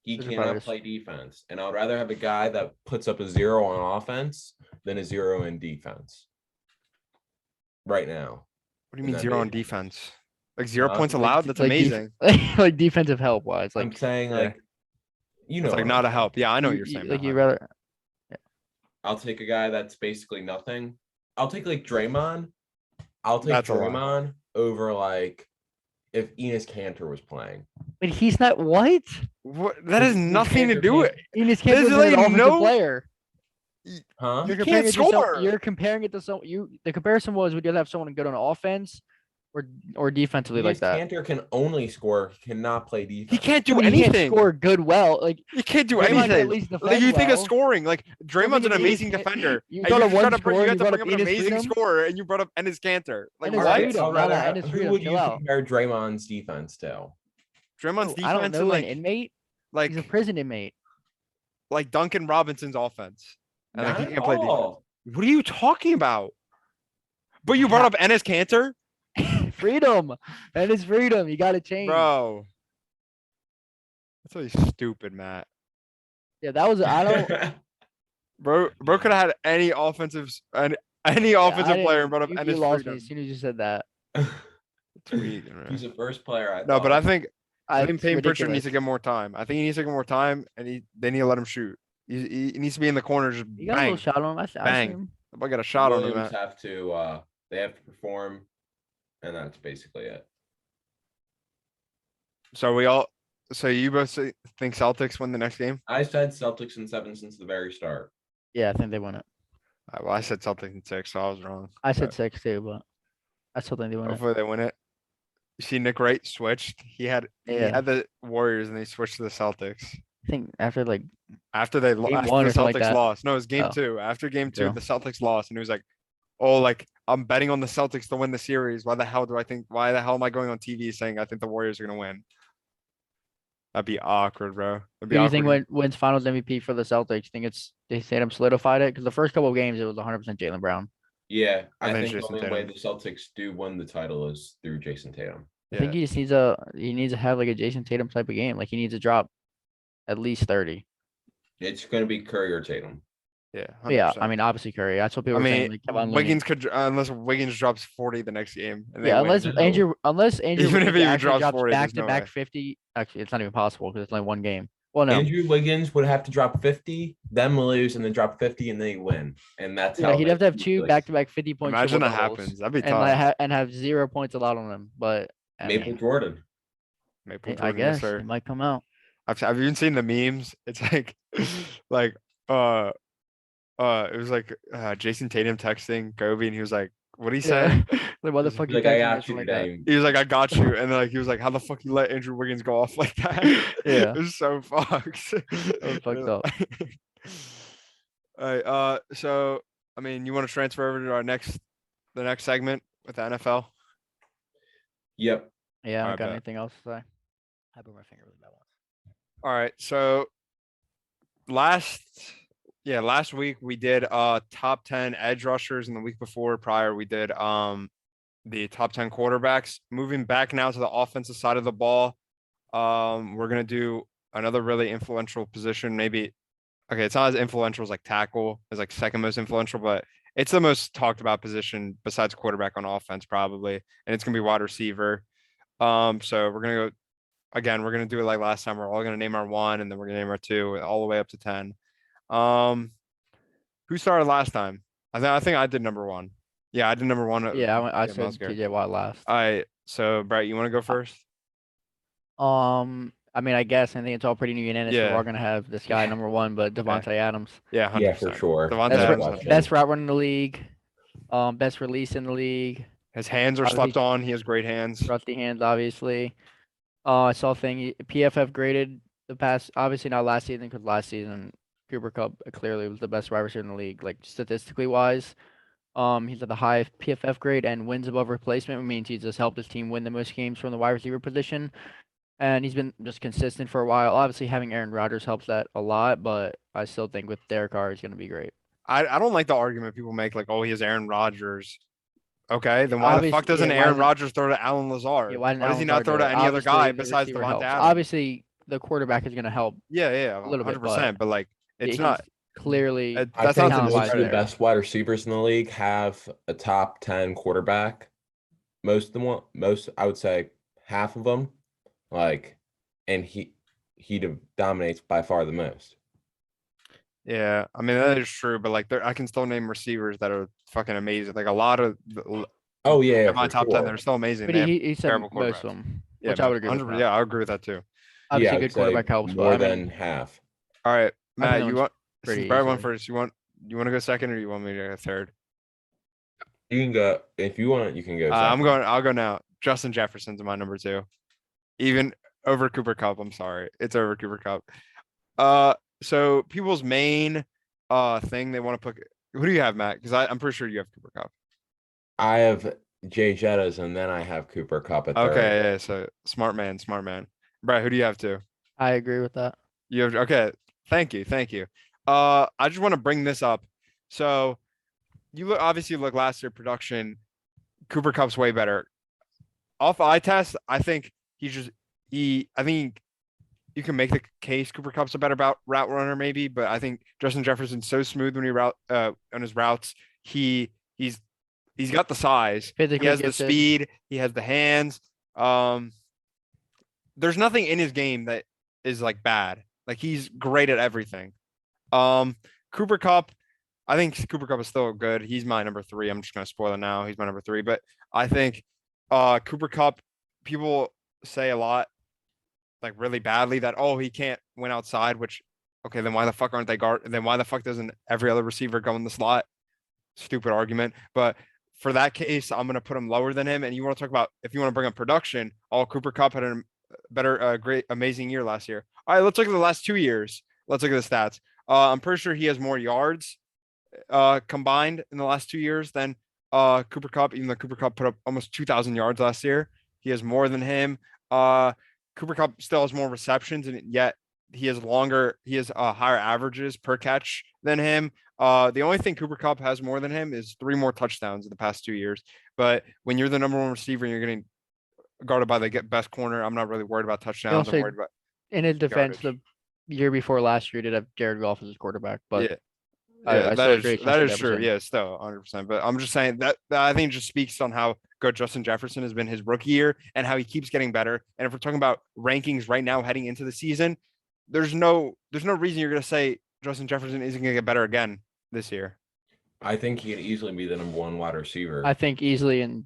He cannot play defense. And I would rather have a guy that puts up a 0 on offense than a 0 in defense. Right now. What do you mean 0 on defense? Like 0 points allowed? That's amazing. Like defensive help wise. Like I'm saying it's like not a help. Yeah, I know what you're saying. Like you rather. Yeah. I'll take a guy that's basically nothing. I'll take like Draymond. I'll take Draymond over like if Enes Kanter was playing. But he's not what? That has nothing to do with Enes Kanter is an offensive player. Huh? You're comparing it to some. The comparison was, would you rather have someone good on offense or defensively like that. Cantor can only score, cannot play defense. He can't do I mean, he anything. can't score good well. Like He can't do Draymond can at anything. least Like defend you think of well. scoring, like Draymond's an Enes- amazing defender. You And brought up just one tried to bring- scorer, you you had to brought bring up up an Enes amazing Freedom. scorer, and you brought up Enes Kanter. Like Enes what? Alright, Freedom, I'll not rather- Enes who Freedom, would you chill out. compare Draymond's defense to? Draymond's I don't defense know, and an like inmate. like He's a prison inmate. like Duncan Robinson's offense. And like Not he at can't play defense. all. What are you talking about? But you brought up Enes Kanter, Freedom. And it's freedom. You got to change. bro. That's really stupid, Matt. Yeah, that was. I don't. Bro could have had any offensive I offensive player and didn't- brought up you Enes lost me Freedom. as soon as you said that. Tweet, man. He's the first player I No, but I think It's Payne Pritchard needs ridiculous. to get more time. I think he needs to get more time, and they need to let him shoot. He needs to be in the corner, just You got a little bang. shot on him. I see Bang. him. I got a shot on him. Williams Matt. have to they have to perform, and that's basically it. So you both think Celtics win the next game? I said Celtics in 7 since the very start. Yeah, I think they won it. Well, I said Celtics in 6, so I was wrong. I said But 6 too, but I still think they won it. hopefully they win it. You see, Nick Wright switched. He had Yeah. the Warriors, and they switched to the Celtics I think after like after they Game after one the or something Celtics like that. lost. No, it was game Oh. 2. After game 2, Yeah. the Celtics lost, and he was like, "Oh, like I'm betting on the Celtics to win the series. Why the hell am I going on TV saying I think the Warriors are gonna win?" That'd be awkward, bro. That'd who be do you think awkward. wins Finals MVP for the Celtics? Think it's they Tatum solidified it because the first couple of games it was 100% Jaylen Brown. Yeah, I I think think the Jason only way Tatum. the Celtics do win the title is through Jason Tatum. I think he just needs to have like a Jason Tatum type of game. Like he needs to drop at least 30. It's going to be Curry or Tatum. Yeah, But yeah, 100%. I mean obviously Curry. That's what I people were saying. mean, Like Kevin Looney. Wiggins could unless Wiggins drops 40 the next game. And they Yeah, win. unless Andrew Even if Wiggins he actually drops 40, back there's to no back way. 50. Actually, it's not even possible because it's only one game. Well, no. Andrew Wiggins would have to drop 50, them lose, and then drop 50, and they win. And that's Yeah, how he'd they have to have do 2 this. back-to-back 50-point Imagine that triple-doubles happens. That'd be and tough. and have 0 points allowed on them. But I Maple mean, Jordan. Maple I Jordan, yes, guess sir. it might come out. I've even seen the memes. It's like, like, it was like Jason Tatum texting Kobe, and he was like, "What did he say?" Yeah. Like, what the fuck you Like, I texting me or got you something like that? today. He was like, "I got you," and then like he was like, "How the fuck you let Andrew Wiggins go off like that?" Yeah. it was so fucked. was fucked up. All right. So I mean, you want to transfer over to the next segment with the NFL? Yep. Yeah, I don't Alright, got bet. anything else to say. I put my finger really bad once. All right. So last week we did top 10 edge rushers, and the week prior we did the top 10 quarterbacks. Moving back now to the offensive side of the ball. We're gonna do another really influential position. Maybe it's not as influential as like tackle, as like second most influential, but it's the most talked about position besides quarterback on offense, probably. And it's gonna be wide receiver. So we're gonna go again, we're gonna do it like last time. We're all gonna name our 1, and then we're gonna name our 2 all the way up to 10. Who started last time? I think I did number 1. Yeah, I did number 1. Yeah, I yeah, said Metzger. TJ Watt last. All right. So Brett, you want to go first? I mean, I guess I think it's all pretty unanimous. Yeah. We're all gonna have this guy number 1, but Devontae Adams, Yeah, 100%. Yeah, for sure. Devontae That's Adams what- is- best route runner in the league, best release in the league, His hands are obviously- slept on. He has great hands. rusty hands, obviously. I saw a thing PFF graded the past, obviously not last season because last season Cooper Kupp clearly was the best wide receiver in the league, like statistically wise. He's at the high PFF grade and wins above replacement, which means he's just helped his team win the most games from the wide receiver position. And he's been just consistent for a while. Obviously, having Aaron Rodgers helps that a lot, but I still think with Derek Carr, he's going to be great. I don't like the argument people make like, oh, he has Aaron Rodgers. Okay, then why the fuck Obviously, doesn't yeah, why Aaron doesn't- Rodgers throw to Alan Lazard? Yeah, why didn't does he Allen not throw Lazard to do it? any other guy Obviously, the besides receiver Devontae helps. Adams? Obviously, the quarterback is going to help. Yeah, a little bit, 100%. But like, Yeah, it's he's not. clearly. It- I That's think not talent-wise most of the there. best wide receivers in the league have a top 10 quarterback. Most of them, I would say half of them, like, and he dominates by far the most. Yeah, I mean that is true, but like, I can still name receivers that are fucking amazing. Like a lot of Oh yeah, my for top 10, sure. they're still amazing. But They have he said terrible most quarterbacks. of them, Yeah, which I would agree with. 100%. that. Yeah, I agree with that too. Obviously, I good would say quarterback helps, more but I than mean, half. All right, that Matt, you one's want pretty since Brad went easily. first, you want to go second, or you want me to go third? You can go if you want. You can go. I'm second. going. I'll go now. Justin Jefferson's my number 2, even over Cooper Cup. I'm sorry, it's over Cooper Cup. So people's main thing they want to put. Who do you have, Matt? Because I'm pretty sure you have Cooper Cup. I have Jay Jettas, and then I have Cooper Cup at third. Okay, yeah. So smart man. Brett, who do you have too? I agree with that. You have okay. Thank you. I just want to bring this up. So you look last year production. Cooper Cup's way better. Off eye test, I think I think you can make the case Cooper Cup's a better route runner maybe, but I think Justin Jefferson's so smooth when he on his routes. He's got the size. Physically He has the gifted. speed. He has the hands. There's nothing in his game that is like bad. Like he's great at everything. Cooper Cup, I think Cooper Cup is still good. He's my number 3. I'm just gonna spoil it now. He's my number 3, but I think Cooper Cup, people say a lot like really badly that he can't win outside, which okay, then why the fuck aren't they guard? Then why the fuck doesn't every other receiver go in the slot? Stupid argument. But for that case, I'm gonna put him lower than him. And you want to talk about if you want to bring up production, Cooper Cup had a better, great, amazing year last year. All right, let's look at the last 2 years. Let's look at the stats. I'm pretty sure he has more yards combined in the last 2 years than Cooper Cup, even though Cooper Cup put up almost 2,000 yards last year. He has more than him. Cooper Cup still has more receptions, and yet he has higher averages per catch than him. The only thing Cooper Cup has more than him is 3 more touchdowns in the past 2 years. But when you're the number 1 receiver and you're getting guarded by the best corner, I'm not really worried about touchdowns. I'm worried about in his defense, garbage. the year before last year did have Jared Goff as his quarterback, but yeah. I that still is agree that with is true. Jefferson. Yeah, still 100%. But I'm just saying that I think just speaks on how good Justin Jefferson has been his rookie year and how he keeps getting better. And if we're talking about rankings right now heading into the season, there's no reason you're going to say Justin Jefferson isn't going to get better again this year. I think he could easily be the number 1 wide receiver. I think easily in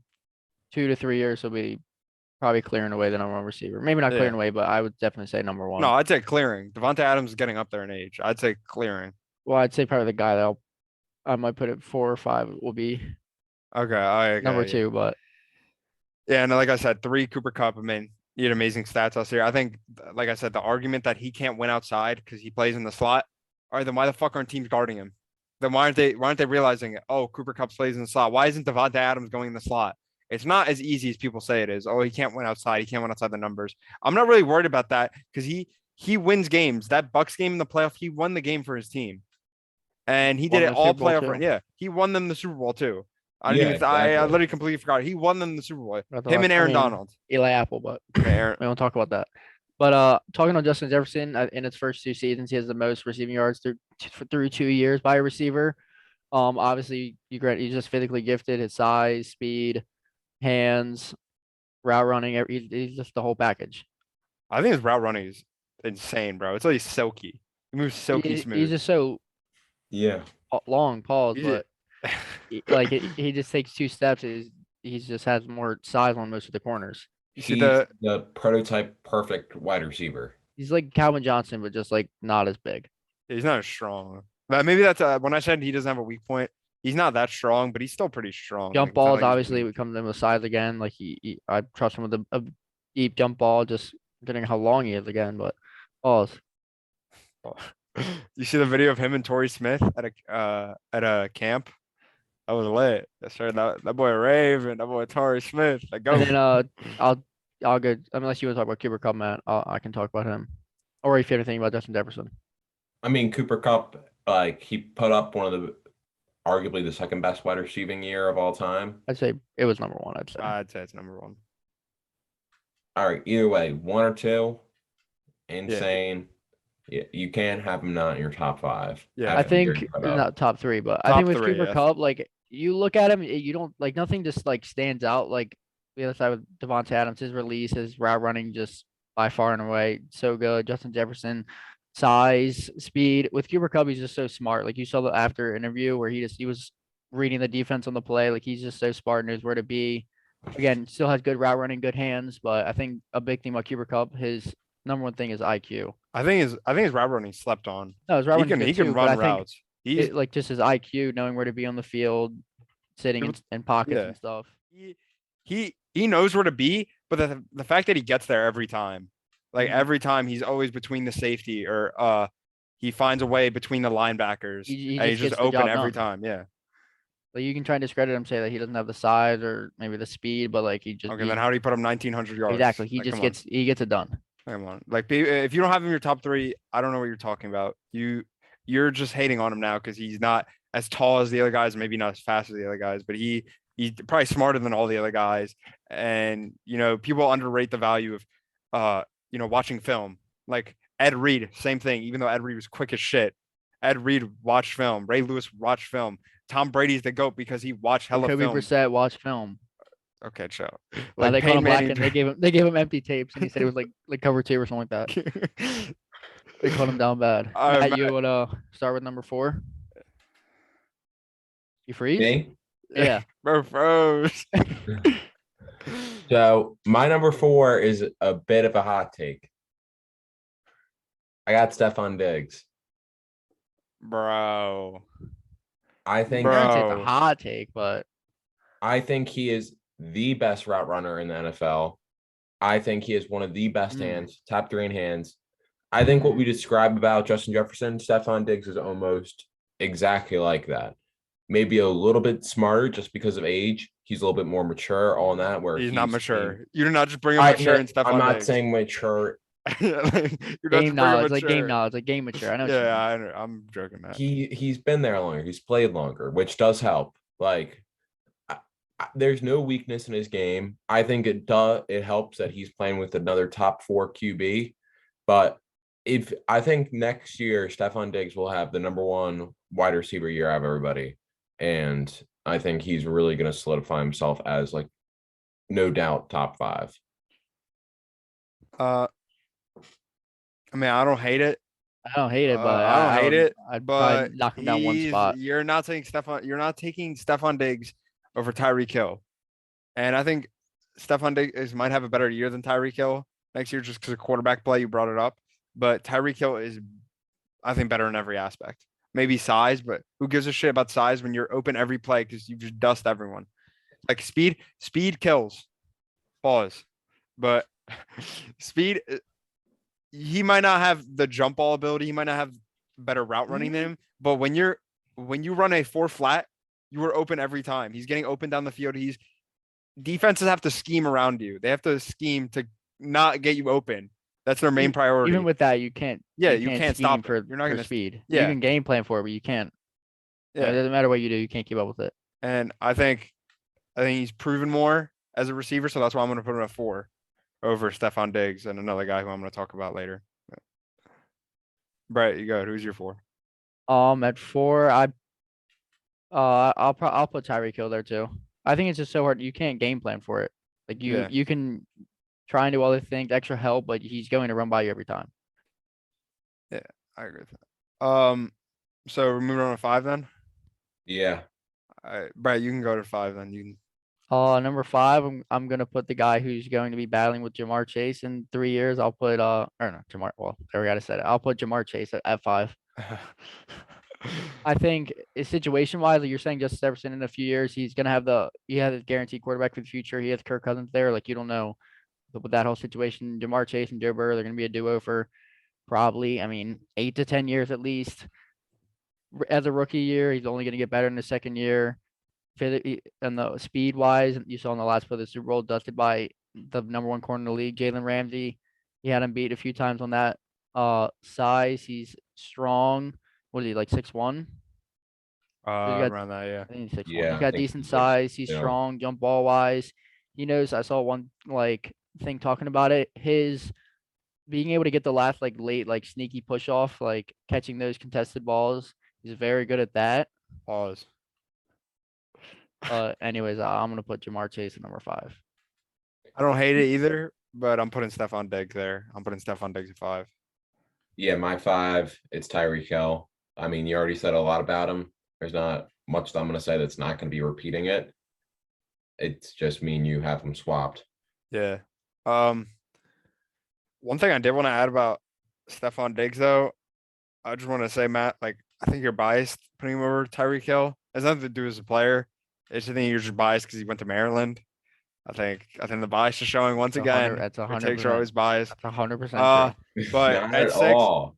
2 to 3 years he'll be probably clearing away the number 1 receiver. Maybe not clearing away, but I would definitely say number 1. No, I'd say clearing. Devontae Adams is getting up there in age. I'd say clearing. Well, I'd say probably the guy that I might put it 4 or 5 will be okay. number 2, but yeah, and like I said, 3 Cooper Cup. I mean, he had amazing stats last year. I think, like I said, the argument that he can't win outside because he plays in the slot. All right, then why the fuck aren't teams guarding him? Then why aren't they realizing it? Oh, Cooper Cup plays in the slot. Why isn't Devontae Adams going in the slot? It's not as easy as people say it is. Oh, he can't win outside. He can't win outside the numbers. I'm not really worried about that because he wins games. That Bucks game in the playoff, he won the game for his team, and he did it all playoff run. Yeah, he won them the Super Bowl too. I literally completely forgot. He won them the Super Bowl. Him and Aaron Donald. Eli Apple, but we won't talk about that. But talking on Justin Jefferson, in his first 2 seasons, he has the most receiving yards through 2 years by a receiver. Obviously, he's just physically gifted. His size, speed, hands, route running. He's just the whole package. I think his route running is insane, bro. It's like silky. He moves silky smooth. He's just so long pause, but like he just takes 2 steps. He just has more size on most of the corners. He's the prototype perfect wide receiver. He's like Calvin Johnson, but just like not as big. He's not as strong. But maybe that's when I said he doesn't have a weak point. He's not that strong, but he's still pretty strong. Jump balls obviously would come to him with size again. Like I trust him with a deep jump ball, just depending how long he is again. But balls. You see the video of him and Torrey Smith at a camp? That was lit. That's right. That boy Raven, that boy Torrey Smith. Like, go. And then I'll go unless you want to talk about Cooper Cup, Matt. I can talk about him. Or if you have anything about Justin Jefferson. I mean, Cooper Cup, like he put up one of the arguably the second best wide receiving year of all time. I'd say it was number 1. I'd say it's number 1. All right, either way, 1 or 2, insane. Yeah, you can't have him not in your top 5. Yeah, I think not top 3, but I think with Cooper Cup, like you look at him, you don't like nothing just like stands out. Like the other side with Devontae Adams, his release, his route running, just by far and away so good. Justin Jefferson, size, speed. With Cooper Cup, he's just so smart. Like you saw the after interview where he was reading the defense on the play. Like he's just so smart, knows where to be. Again, still has good route running, good hands. But I think a big thing about Cooper Cup, his number 1 thing is IQ. I think his route running slept on. No, his route running he can run routes. He's like just his IQ, knowing where to be on the field, sitting in pockets yeah. and stuff. He knows where to be, but the fact that he gets there every time, like Mhm. every time he's always between the safety or he finds a way between the linebackers He and just he's just gets the open job every done. time. Yeah. Like you can try and discredit him, say that he doesn't have the size or maybe the speed, but like Okay, then how do you put him 1900 yards? exactly he Like, just come on. gets it done. Come on. Like if you don't have him in your top three, I don't know what you're talking about. You're just hating on him now because he's not as tall as the other guys, maybe not as fast as the other guys, but he's probably smarter than all the other guys. And people underrate the value of watching film. Like Ed Reed, same thing, even though Ed Reed was quick as shit. Ed Reed watched film. Ray Lewis watched film. Tom Brady's the GOAT because he watched hella Kobe film. Brissett watched film. Okay, chill. Like they called Peyton him black Manning- and they gave him empty tapes and he said it was like cover two or something like that. They called him down bad. Matt, you would start with number 4. You freeze? Me? Yeah. Bro froze. So my number 4 is a bit of a hot take. I got Stephon Diggs. Bro. I think Bro. I'd say it's a hot take, but I think he is the best route runner in the NFL. I think he is one of the best hands, top 3 in hands. I think what we describe about Justin Jefferson, Stephon Diggs is almost exactly like that. Maybe a little bit smarter just because of age. He's a little bit more mature, all in that. Where He's not mature. You're not just bringing I, mature and stuff. I'm not saying mature. You're not game just bringing knowledge, like mature. game knowledge, like game mature. I know. what you mean. Yeah, I'm joking, Matt. He's been there longer. He's played longer, which does help. Like, there's no weakness in his game. I think it helps that he's playing with another top 4 QB. But I think next year Stephon Diggs will have the number 1 wide receiver year out of everybody, and I think he's really going to solidify himself as like no doubt top 5. I mean, I don't hate it. I don't hate it, but I don't hate it. I'd But probably knock him down one spot. You're not taking Stephon Diggs over Tyreek Hill, and I think Stephon Diggs might have a better year than Tyreek Hill next year just because of quarterback play. You brought it up, but Tyreek Hill is, I think, better in every aspect. Maybe size, but who gives a shit about size when you're open every play because you just dust everyone. Like speed kills. Pause. But speed, he might not have the jump ball ability. He might not have better route running than him. But when you run a 4 flat, you are open every time. He's getting open down the field. Defenses have to scheme around you. They have to scheme to not get you open. That's their main priority. Even with that, you can't. Yeah, you can't stop for. You're not for gonna speed. yeah. You can game plan for it, but you can't. Yeah. It doesn't matter what you do. You can't keep up with it. And I think he's proven more as a receiver, so that's why I'm going to put him at 4 over Stephon Diggs and another guy who I'm going to talk about later. Brett, you go. Who's your 4? At 4, I'll put Tyreek Hill there too. I think it's just so hard. You can't game plan for it. Like you can try and do other things, extra help, but he's going to run by you every time. Yeah, I agree with that. So we're moving on to 5 then. Yeah. All right, Brett, you can go to 5 then. You can. Number 5, I'm gonna put the guy who's going to be battling with Jamar Chase in 3 years. I'll put or no, Jamar. Well, there we gotta say it. I'll put Jamar Chase at 5. I think situation wise, like you're saying, Justin Jefferson in a few years, he's gonna have a guaranteed quarterback for the future. He has Kirk Cousins there. Like you don't know, but with that whole situation, Jamar Chase and Joe Burrow, they're gonna be a duo for probably, 8 to 10 years at least. As a rookie year, he's only gonna get better in the second year. And the speed wise, you saw in the last play of the Super Bowl, dusted by the number 1 corner in the league, Jalen Ramsey. He had him beat a few times on that. Size, he's strong. What is he, like 6'1"? Around that, yeah. I think he's 6'1". Yeah, He's got decent size. He's yeah. strong, jump ball wise. He knows. I saw one thing talking about it. His being able to get the last late sneaky push off, like catching those contested balls. He's very good at that. Pause. Anyways, I'm gonna put Jamar Chase at number 5. I don't hate it either, but I'm putting Stephon Diggs there. I'm putting Stephon Diggs at 5. Yeah, my 5, it's Tyreek Hill. I mean, you already said a lot about him. There's not much that I'm going to say that's not going to be repeating it. It's just me and you have them swapped. Yeah. One thing I did want to add about Stephon Diggs, though, I just want to say, Matt, I think you're biased putting him over Tyreek Hill. It has nothing to do as a player. I just think you're just biased because he went to Maryland. I think the bias is showing once again. That's Your 100%. takes are always biased. That's 100% But Not at at 6, all.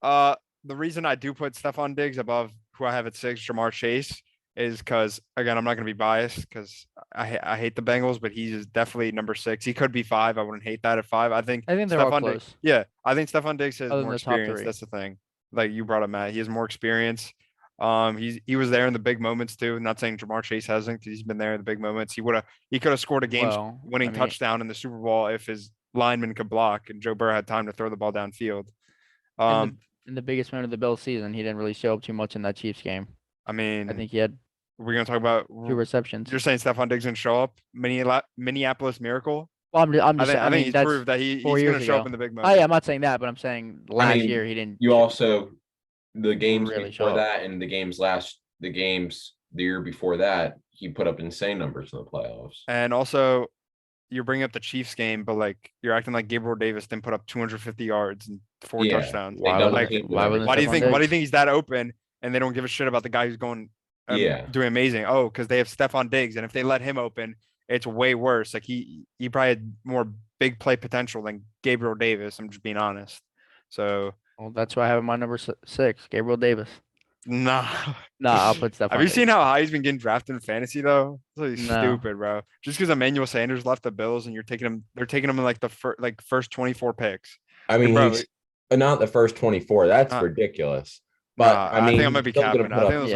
the reason I do put Stephon Diggs above who I have at 6, Jamar Chase, is because again I'm not going to be biased because I hate the Bengals, but he's definitely number 6. He could be 5. I wouldn't hate that at 5. I think they're all Stephon close. Diggs, yeah, I think Stephon Diggs has Other than more the top experience. 3. That's the thing. Like you brought up, Matt. He has more experience. He was there in the big moments too. Not saying Jamar Chase hasn't, because he's been there in the big moments. He could have scored a game-winning touchdown in the Super Bowl if his lineman could block and Joe Burrow had time to throw the ball downfield. In the biggest moment of the Bills season, he didn't really show up too much in that Chiefs game. I mean, I think he had we're gonna talk about 2 receptions. You're saying Stephon Diggs didn't show up? Minneapolis Miracle? Well, I think he's proved that he's going to show up in the big moments. Oh yeah, I'm not saying that, but I'm saying last year he didn't. You also the games really before that and the games the year before that, he put up insane numbers in the playoffs. And also, you're bringing up the Chiefs game, but like you're acting like Gabriel Davis didn't put up 250 yards and 4 touchdowns. Why do you think he's that open and they don't give a shit about the guy who's going doing amazing? Oh, because they have Stephon Diggs, and if they let him open, it's way worse. Like he probably had more big play potential than Gabriel Davis. I'm just being honest. So that's why I have him on number 6, Gabriel Davis. Nah, I'll put Stephon. Have you seen how high he's been getting drafted in fantasy though? It's like stupid, bro. Just because Emmanuel Sanders left the Bills and they're taking him in like the first 24 picks. I mean, he's not the first 24. That's ridiculous. But I mean, think I'm gonna be capping. I think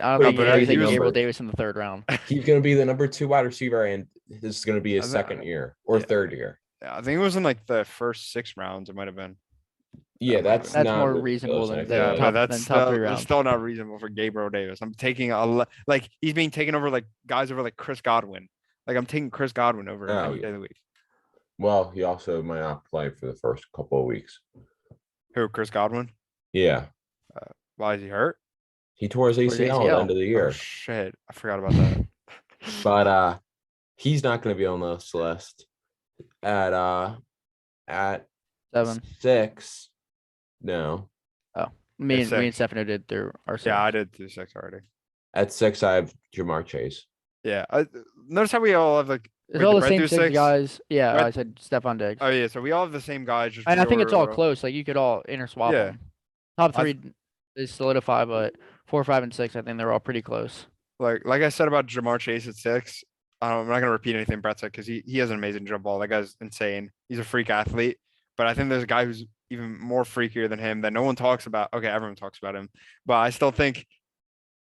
I don't think Gabriel Davis in the 3rd round. He's gonna be the number 2 wide receiver, and this is gonna be his 2nd year or 3rd year. Yeah, I think it was in like the first 6 rounds. It might have been. Yeah, that's not more reasonable than top 3 rounds. That's still not reasonable for Gabriel Davis. I'm taking like he's being taken over like guys over like Chris Godwin. Like I'm taking Chris Godwin over any day of the week. Well, he also might not play for the first couple of weeks. Who, Chris Godwin? Yeah. Why is he hurt? He tore his ACL at the end of the year. Oh, shit, I forgot about that. But he's not going to be on this list at 7. 6. No. Oh, me and Stefano did through our 6. Yeah, I did do 6 already. At 6, I have Jamar Chase. Yeah, notice how we all have like. It's all the same 6 guys. Yeah, I said Stephon Diggs. Oh yeah, so we all have the same guys. And I think it's all close. Like you could all interswap them. Top 3 is solidified, but 4, 5, and 6, I think they're all pretty close. Like I said about Jamar Chase at 6, I'm not gonna repeat anything Brett said because he has an amazing jump ball. That guy's insane. He's a freak athlete. But I think there's a guy who's even more freakier than him that no one talks about. Okay, everyone talks about him, but I still think.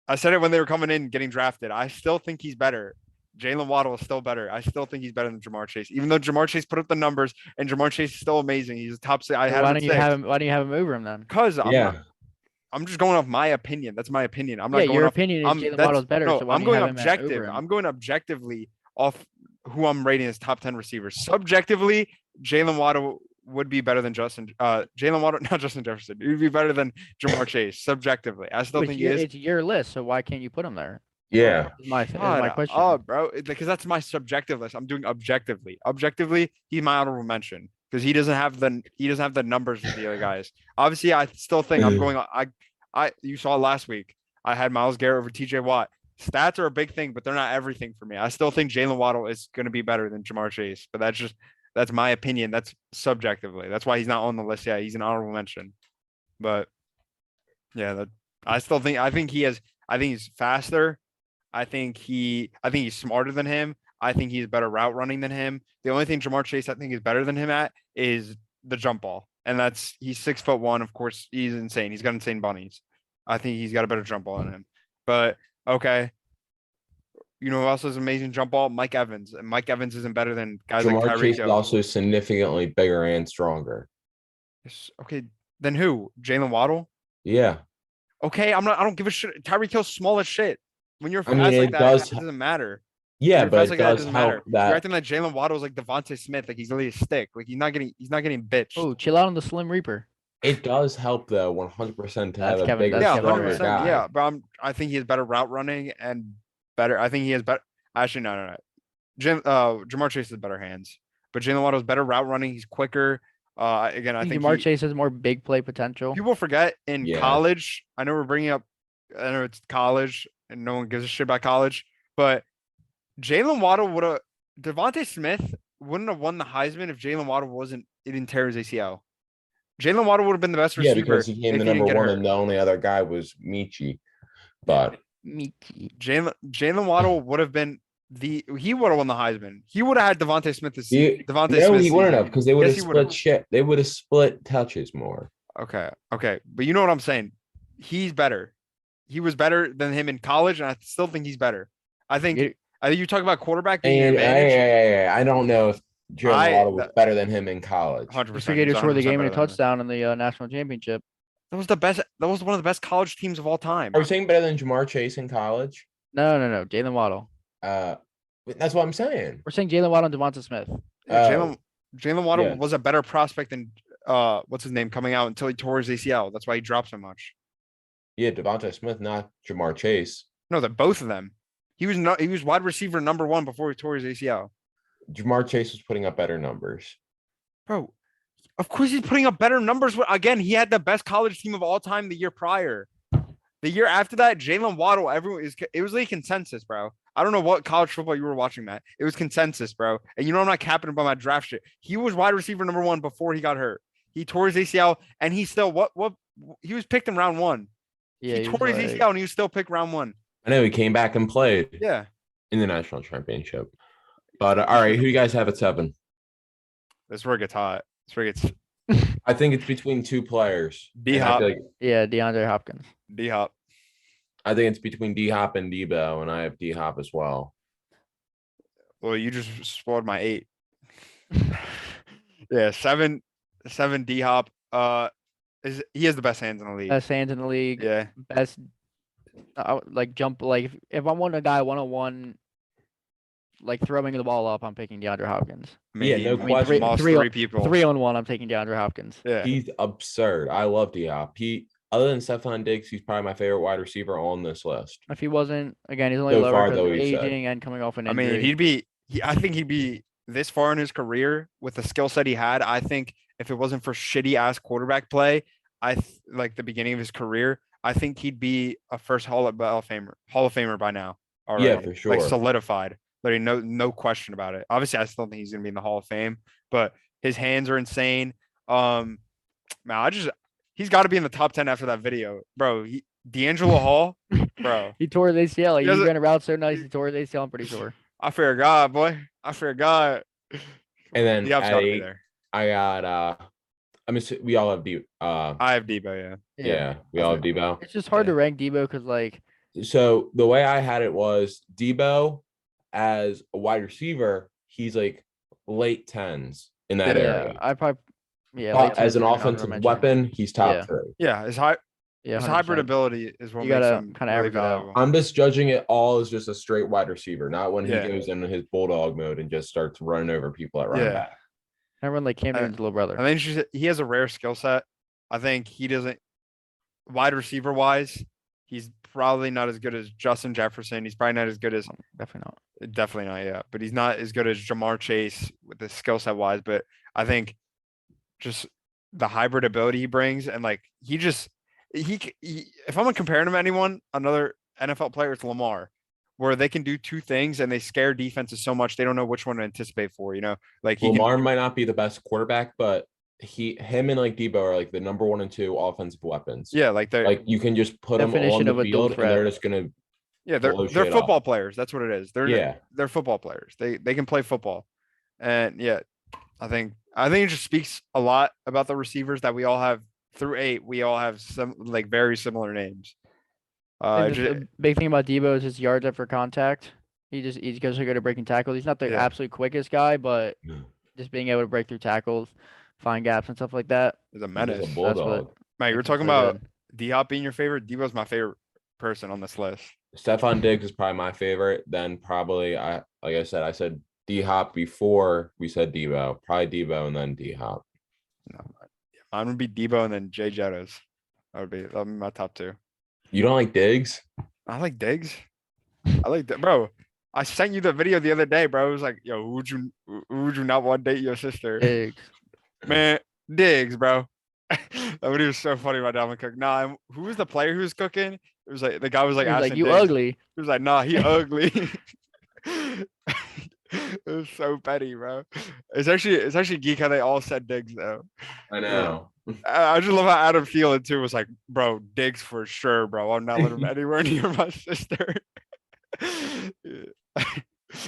I said it when they were coming in getting drafted. I still think he's better. Jalen Waddle is still better. I still think he's better than Jamar Chase, even though Jamar Chase put up the numbers and Jamar Chase is still amazing. He's a top 6. Why don't you have him over him then? Because I'm just going off my opinion. That's my opinion. I'm not going your off, opinion is Jalen Waddle's better. No, so why I'm don't you going have objective. I'm going objectively off who I'm rating as top 10 receivers. Subjectively, Jalen Waddle would be better than Jalen Waddle, not Justin Jefferson. He would be better than Jamar Chase. Subjectively, I still think he is. It's your list, so why can't you put him there? Yeah, my question. Oh, bro, because that's my subjective list. I'm doing objectively. Objectively, he's my honorable mention because he doesn't have the numbers of the other guys. Obviously, I still think I'm going. You saw last week. I had Myles Garrett over TJ Watt. Stats are a big thing, but they're not everything for me. I still think Jalen Waddle is going to be better than Jamar Chase, but that's my opinion. That's subjectively. That's why he's not on the list. Yeah, he's an honorable mention. But yeah, I think he's faster. I think he's smarter than him. I think he's better route running than him. The only thing Jamar Chase I think is better than him at is the jump ball. And he's 6'1". Of course, he's insane. He's got insane bunnies. I think he's got a better jump ball than him. But okay. You know who else has amazing jump ball? Mike Evans. And Mike Evans isn't better than guys Jamar like Tyreek Chase Hill. is also significantly bigger and stronger. Okay, then who? Jalen Waddle? Yeah. Okay, I don't give a shit. Tyreek Hill's small as shit. When you're fast it that, it doesn't matter. Yeah, but it does help that. You're acting like Jalen Waddle is like Devontae Smith, like he's literally a stick. Like he's not getting bitched. Oh, chill out on the Slim Reaper. It does help though, 100% to have a Kevin, bigger, yeah, guy. Yeah, but I think he has better route running and better. I think he has better. Actually, no. Jamar Chase has better hands, but Jalen Waddle is better route running. He's quicker. Again, I think Jamar Chase has more big play potential. People forget in college. I know we're bringing up. I know it's college, and no one gives a shit about college. but Jalen Waddle would have. Devontae Smith wouldn't have won the Heisman if Jalen Waddle wasn't. It didn't tear his ACL. Jalen Waddle would have been the best Yeah, receiver. because he came if the he didn't number get one, hurt. and the only other guy was Michi. But Jalen Waddle would have been he would have won the Heisman. He would have had Devontae Smith this he, Devontae no, Smith he wouldn't have season. because they would Yes, have he would've. split shit. They would have split touches more. Okay. But you know what I'm saying? He's better. He was better than him in college, and I still think he's better. I think you talk about quarterback being an And advantage. I don't know if Jalen Waddle was better than him in college. 100%. Just forget to score the game in a touchdown in the national championship. That was the best. That was one of the best college teams of all time. Are we saying better than Jamar Chase in college? No. Jalen Waddle. That's what I'm saying. We're saying Jalen Waddle and Devonta Smith. Jalen Waddle was a better prospect than what's his name coming out until he tore his ACL. That's why he dropped so much. Yeah, Devonta Smith, not Jamar Chase. No, that both of them. He was wide receiver number 1 before he tore his ACL. Jamar Chase was putting up better numbers. Bro, of course he's putting up better numbers. Again, he had the best college team of all time the year prior. The year after that, Jalen Waddle, it was like consensus, bro. I don't know what college football you were watching, Matt. It was consensus, bro. And you know I'm not capping about my draft shit. He was wide receiver number 1 before he got hurt. He tore his ACL, and he still he was picked in round 1. Yeah, he tore his ACL, and he was still picked round 1. I know he came back and played. Yeah, in the national championship. But all right, who do you guys have at 7? This is where it gets hot. This is where it gets. I think it's between 2 players. D-Hop. Yeah, DeAndre Hopkins. D-Hop. I think it's between D-Hop and Debo, and I have D-Hop as well. Well, you just spoiled my 8. Yeah, 7 D-Hop. He has the best hands in the league. Best hands in the league. Yeah. Best jump. Like if I want a guy 1-on-1, like throwing the ball up, I'm picking DeAndre Hopkins. Yeah, no question. Three people. 3-on-1, I'm taking DeAndre Hopkins. Yeah. He's absurd. I love D-Hop. Other than Stephon Diggs, he's probably my favorite wide receiver on this list. If he wasn't, again, he's only So lower far, because though, of he said. aging and coming off an injury. I mean, I think he'd be this far in his career with the skill set he had. I think if it wasn't for shitty ass quarterback play, like the beginning of his career, I think he'd be a first Hall of Famer by now. Already. Yeah, for sure. Like solidified. Literally no question about it. Obviously, I still think he's gonna be in the Hall of Fame, but his hands are insane. Man, he's got to be in the top 10 after that video, bro. D'Angelo Hall, bro. He tore his ACL. He ran a route so nice he tore his ACL. I'm pretty sure. I fear God, boy. I fear God. And then I got. we all have Debo. I have Debo. Yeah, we all have Debo. It's just hard to rank Debo because, like. So the way I had it was Debo as a wide receiver, he's like late 10s in that area. I probably. Yeah, as an offensive weapon, he's top 3. Yeah, his hybrid ability is what you makes gotta him kind of really average it out. I'm just judging it all as just a straight wide receiver, not when he goes into his bulldog mode and just starts running over people at running back. I run like Cam Newton's little brother. I think he has a rare skill set. I think he doesn't wide receiver wise. He's probably not as good as Justin Jefferson. He's probably not as good as definitely not. Yeah, but he's not as good as Jamar Chase with the skill set wise. But I think just the hybrid ability he brings, and like he if I'm comparing him to anyone, another NFL player, it's Lamar, where they can do 2 things and they scare defenses so much they don't know which one to anticipate for. Like Lamar might not be the best quarterback, but him and like Debo are like the number 1 and 2 offensive weapons. Yeah, like they're like you can just put them on the field and they're just gonna. Yeah, they're football players. That's what it is. They're football players. They can play football, and I think it just speaks a lot about the receivers that we all have through 8. We all have some like very similar names. The big thing about Debo is his yards after contact. He goes so good at breaking tackles. He's not the absolute quickest guy, but just being able to break through tackles, find gaps and stuff like that. Is a menace. He's a bulldog. Mate, you were talking about D-Hop being your favorite. Debo's my favorite person on this list. Stephon Diggs is probably my favorite. Then probably like I said D-Hop before we said Debo. Probably Debo and then D-Hop. No, mine would be Debo and then Jay Jettas. That would be my top 2. You don't like Diggs? I like Diggs. Bro. I sent you the video the other day, bro. It was like, yo, who would you not want to date your sister? Diggs. Man, Diggs, bro. That video was so funny about Dalvin Cook. Nah, who was the player who was cooking? It was like the guy was like He was like, asking "You Diggs. ugly." He was like, "Nah, he ugly." It was so petty, bro. It's actually geek how they all said Diggs though. I know. I just love how Adam Thielen too was like, "Bro, Diggs for sure, bro. I'm not letting him anywhere near my sister."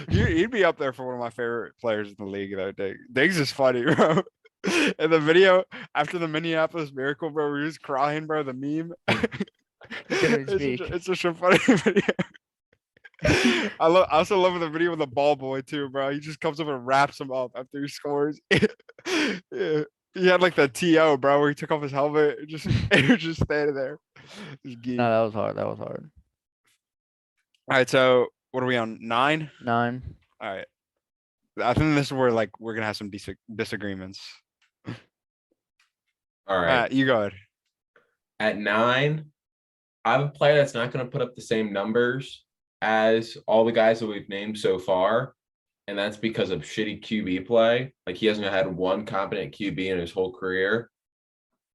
He'd be up there for one of my favorite players in the league, though. Diggs is funny, bro. And the video after the Minneapolis Miracle, bro, where he was crying, bro. The meme. It's such a funny video. I also love the video with the ball boy too, bro. He just comes up and wraps him up after he scores. Yeah. He had like the TO, bro, where he took off his helmet. It was just standing there. No, that was hard. That was hard. All right, so what are we on? 9? 9. All right. I think this is where like we're gonna have some disagreements. All right. You go ahead. At 9, I have a player that's not going to put up the same numbers as all the guys that we've named so far. And that's because of shitty QB play. Like he hasn't had one competent QB in his whole career.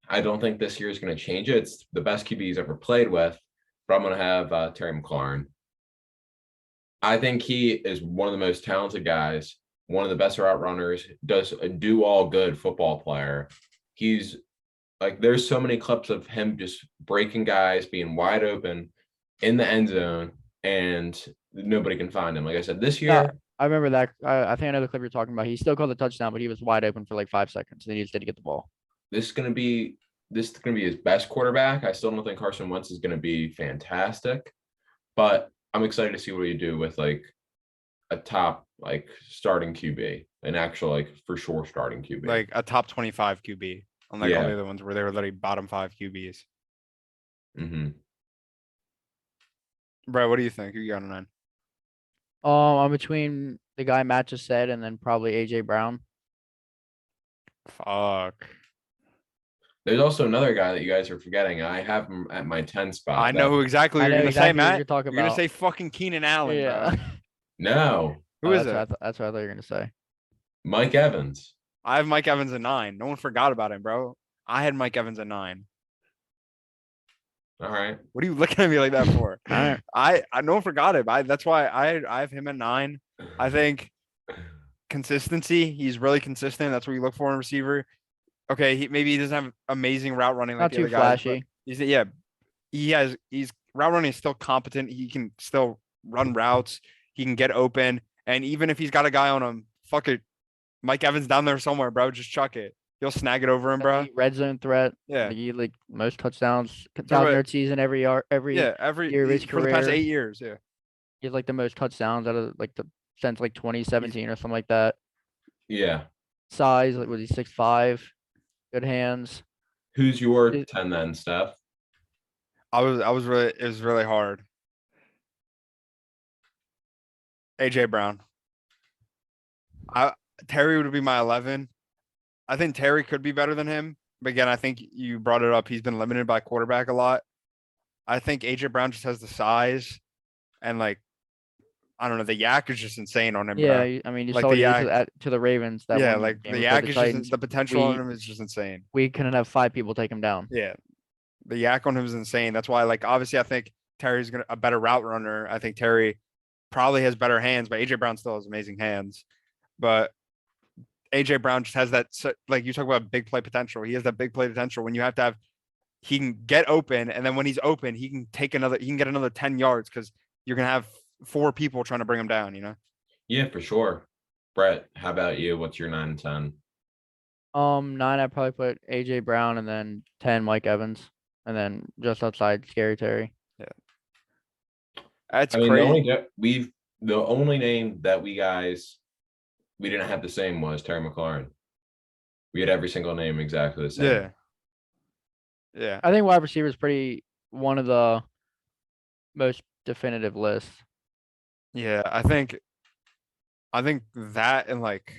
I don't think this year is going to change it. It's the best QB he's ever played with, but I'm going to have Terry McLaurin. I think he is one of the most talented guys, one of the best route runners, does a do-all-good football player. He's like, there's so many clips of him just breaking guys, being wide open in the end zone, and nobody can find him. Like I said, this year. Yeah, I remember that. I think I know the clip you're talking about. He still called the touchdown, but he was wide open for like 5 seconds, and he just didn't get the ball. This is going to be his best quarterback. I still don't think Carson Wentz is going to be fantastic, but I'm excited to see what you do with like a top like starting QB, an actual like for sure starting QB, like a top 25 QB, unlike all the other ones where they were literally bottom 5 QBs. Mm-hmm. Bro, what do you think? Who you got on 9? I'm between the guy Matt just said and then probably AJ Brown. Fuck. There's also another guy that you guys are forgetting. I have him at my 10 spot. I know who exactly you're gonna say, Matt. You're gonna say fucking Keenan Allen. Yeah. Bro. No. Who is it? That's what I thought you were gonna say. Mike Evans. I have Mike Evans at 9. No one forgot about him, bro. I had Mike Evans at 9. All right. What are you looking at me like that for? All right. I no one forgot him. That's why I have him at 9. I think consistency. He's really consistent. That's what you look for in a receiver. Okay, maybe he doesn't have amazing route running like Not the too other guys, flashy. He's route running is still competent. He can still run routes. He can get open, and even if he's got a guy on him, fuck it, Mike Evans down there somewhere, bro. Just chuck it. He'll snag it over him, bro. Red zone threat. Yeah, he like most touchdowns, 1,000-yard season every year every year of his for the past 8 years. Yeah, he has like the most touchdowns out of like since like 2017 or something like that. Yeah. Size, like was he 6'5"? Good hands. Who's your 10 then, Steph? it was really hard. AJ Brown. Terry would be my 11. I think Terry could be better than him. But again, I think you brought it up. He's been limited by quarterback a lot. I think AJ Brown just has the size and like, I don't know. The yak is just insane on him. Yeah, bro. I mean, you like saw the it yak, to the Ravens. That yeah, one like game the with yak the is Titans. just the potential on him is just insane. We couldn't have 5 people take him down. Yeah, the yak on him is insane. That's why, like, obviously, I think Terry's a better route runner. I think Terry probably has better hands, but AJ Brown still has amazing hands. But AJ Brown just has that, like you talk about big play potential. He has that big play potential when you have to have. He can get open, and then when he's open, he can get another 10 yards because you're gonna have 4 people trying to bring him down. You know. Yeah, for sure. Brett, how about you? What's your 9 and 10? 9, I'd probably put AJ Brown, and then 10 Mike Evans, and then just outside Scary Terry. Yeah, that's crazy. The only name that we didn't have the same was Terry McLaurin. We had every single name exactly the same. Yeah. Yeah. I think wide receiver is pretty one of the most definitive lists. Yeah, I think that and like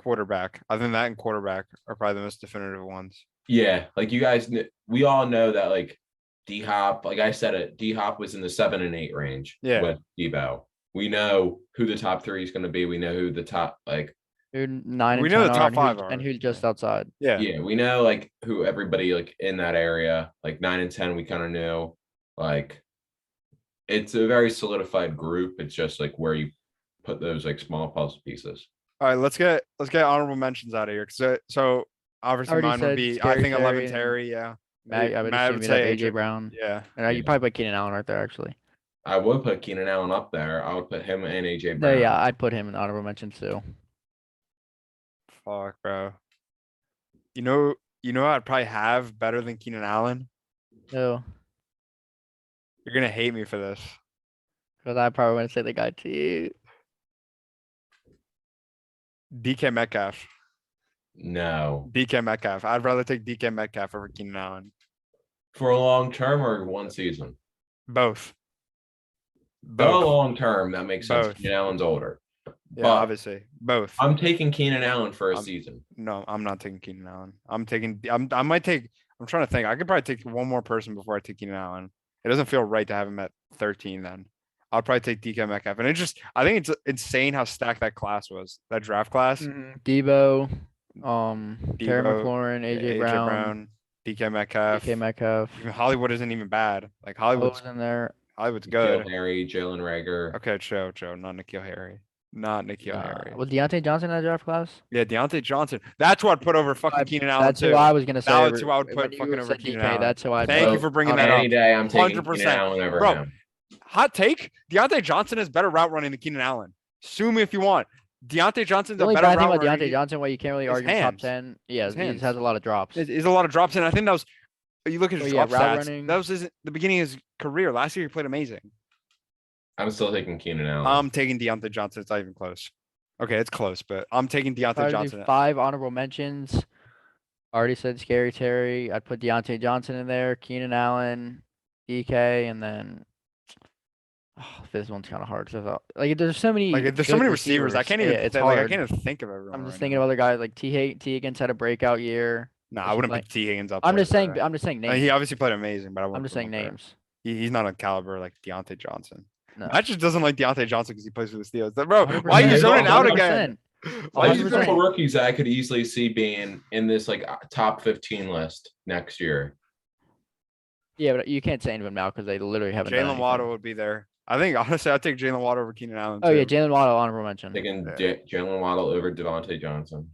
quarterback. I think that and quarterback are probably the most definitive ones. Yeah, like you guys, we all know that like D-Hop, like I said it, D-Hop was in the 7 and 8 range with Debo. We know who the top 3 is going to be. We know who the top, like Who 9 We and know 10 the are, top and five and are, who's just yeah. outside. Yeah. Yeah, we know like who everybody like in that area, like 9 and 10, we kind of knew. Like it's a very solidified group. It's just like where you put those like small puzzle pieces. All right, let's get honorable mentions out of here. So obviously Already mine would said be I Scary think 11 Terry and Terry. Yeah. Matt, I would Matt assume would you'd have say AJ Brown. Yeah. And you probably put Keenan Allen right there, actually. I would put Keenan Allen up there. I would put him and AJ No, Brown. yeah, I'd put him in honorable mentions too. Fuck, bro. You know who I'd probably have better than Keenan Allen? No, You're gonna hate me for this. because I probably want to say the guy too. DK Metcalf. No. DK Metcalf. I'd rather take DK Metcalf over Keenan Allen. For a long term or one season? Both. Go long term, that makes sense. Both. Keenan Allen's older. Yeah, But obviously. Both. I'm taking Keenan Allen for a I'm- season. No, I'm not taking Keenan Allen. I'm trying to think. I could probably take one more person before I take Keenan Allen. It doesn't feel right to have him at 13 then. I'll probably take DK Metcalf. And I think it's insane how stacked that class was, that draft class. Debo, Terry Debo, McLaurin, AJ Brown, DK Metcalf. DK Metcalf. Even Hollywood isn't even bad. Like Hollywood's Hollywood's in there. good. Nikhil Harry, Jalen Rager. Okay, Joe, not Nikhil Harry. Not Nikhil Harry. Was Deontay Johnson in that draft class? Yeah, Deontay Johnson. That's what I'd put over fucking Keenan Allen That's too. who I was gonna say. That's who I would when put you fucking over said Keenan DK, Allen. That's who I. Thank you for bringing that Any up. day, I'm taking 100%. Keenan Allen over Bro, him. Hot take: Deontay Johnson is better route running than Keenan Allen. Sue me if you want. Deontay Johnson's The a only better bad thing route about runner. Deontay Johnson, why you can't really His argue top hands. 10. Yeah, His he hands. just has a lot of drops. There's a lot of drops in. I think that was. You look at his Oh, yeah, drop route stats. running. That was the beginning of his career. Last year he played amazing. I'm still taking Keenan Allen. I'm taking Deontay Johnson. It's not even close. Okay, it's close, but I'm taking Deontay I'd do Johnson. 5 honorable mentions. Already said Scary Terry. I'd put Deontay Johnson in there, Keenan Allen, DK, and then this one's kind of hard because there's so many. Like there's so good many receivers. I can't even. Yeah, it's I hard. can't even think of everyone. I'm just right thinking now. of other guys like T. Higgins had a breakout year. No, I wouldn't like- put T Higgins up. I'm there, just saying. bro. I'm just saying names. He obviously played amazing, but I I'm wouldn't just put saying him up there. names. He's not a caliber like Deontay Johnson. No. I just doesn't like Deontay Johnson because he plays for the Steelers. Bro, why are you 100%. zoning out 100%. again? Why Like you a 100%. couple rookies that I could easily see being in this like top 15 list next year. Yeah, but you can't say any of them now because they literally haven't. done Jalen anything. Waddle would be there. I think honestly, I'd take Jalen Waddle over Keenan Allen. Oh yeah, too. Jalen Waddle honorable mention. Taking Yeah. Jalen Waddle over Devontae Johnson.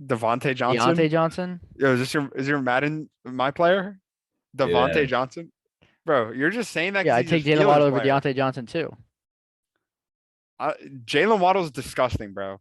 Devontae Johnson. Deontay Johnson. Yo, is your Madden my player? Devontae Yeah. Johnson. Bro, you're just saying that. Yeah, 'cause I'd he's take a Jalen Steelers Waddle over player. Deontay Johnson too. Jalen Waddle's disgusting, bro.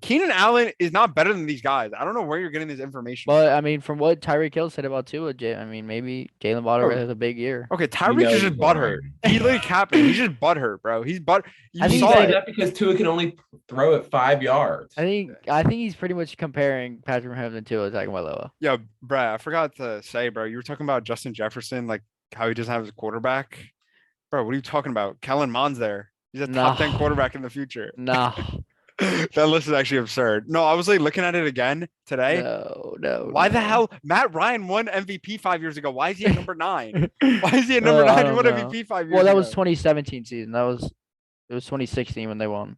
Keenan Allen is not better than these guys. I don't know where you're getting this information. But I mean, from what Tyreek Hill said about Tua, I mean, maybe Jalen Waddle Bro. has a big year. Okay, You Tyreek know is he's just butthurt. lying. He's literally capping. He's just butthurt, bro. He's I You think You saw he's say it. that because Tua can only throw it 5 yards. I think he's pretty much comparing Patrick Mahomes and Tua Tagovailoa. Yo, Brad, I forgot to say, bro. You were talking about Justin Jefferson, like how he doesn't have his quarterback. Bro, what are you talking about? Kellen Mond's there. He's a top 10 No. quarterback in the future. Nah, That list is actually absurd. No, I was like looking at it again today. no. Why the no. hell Matt Ryan won MVP 5 years ago? Why is he at number 9? Why is he at number I 9? He don't won know. MVP 5 years Well, that ago. was 2017 season. It was 2016 when they won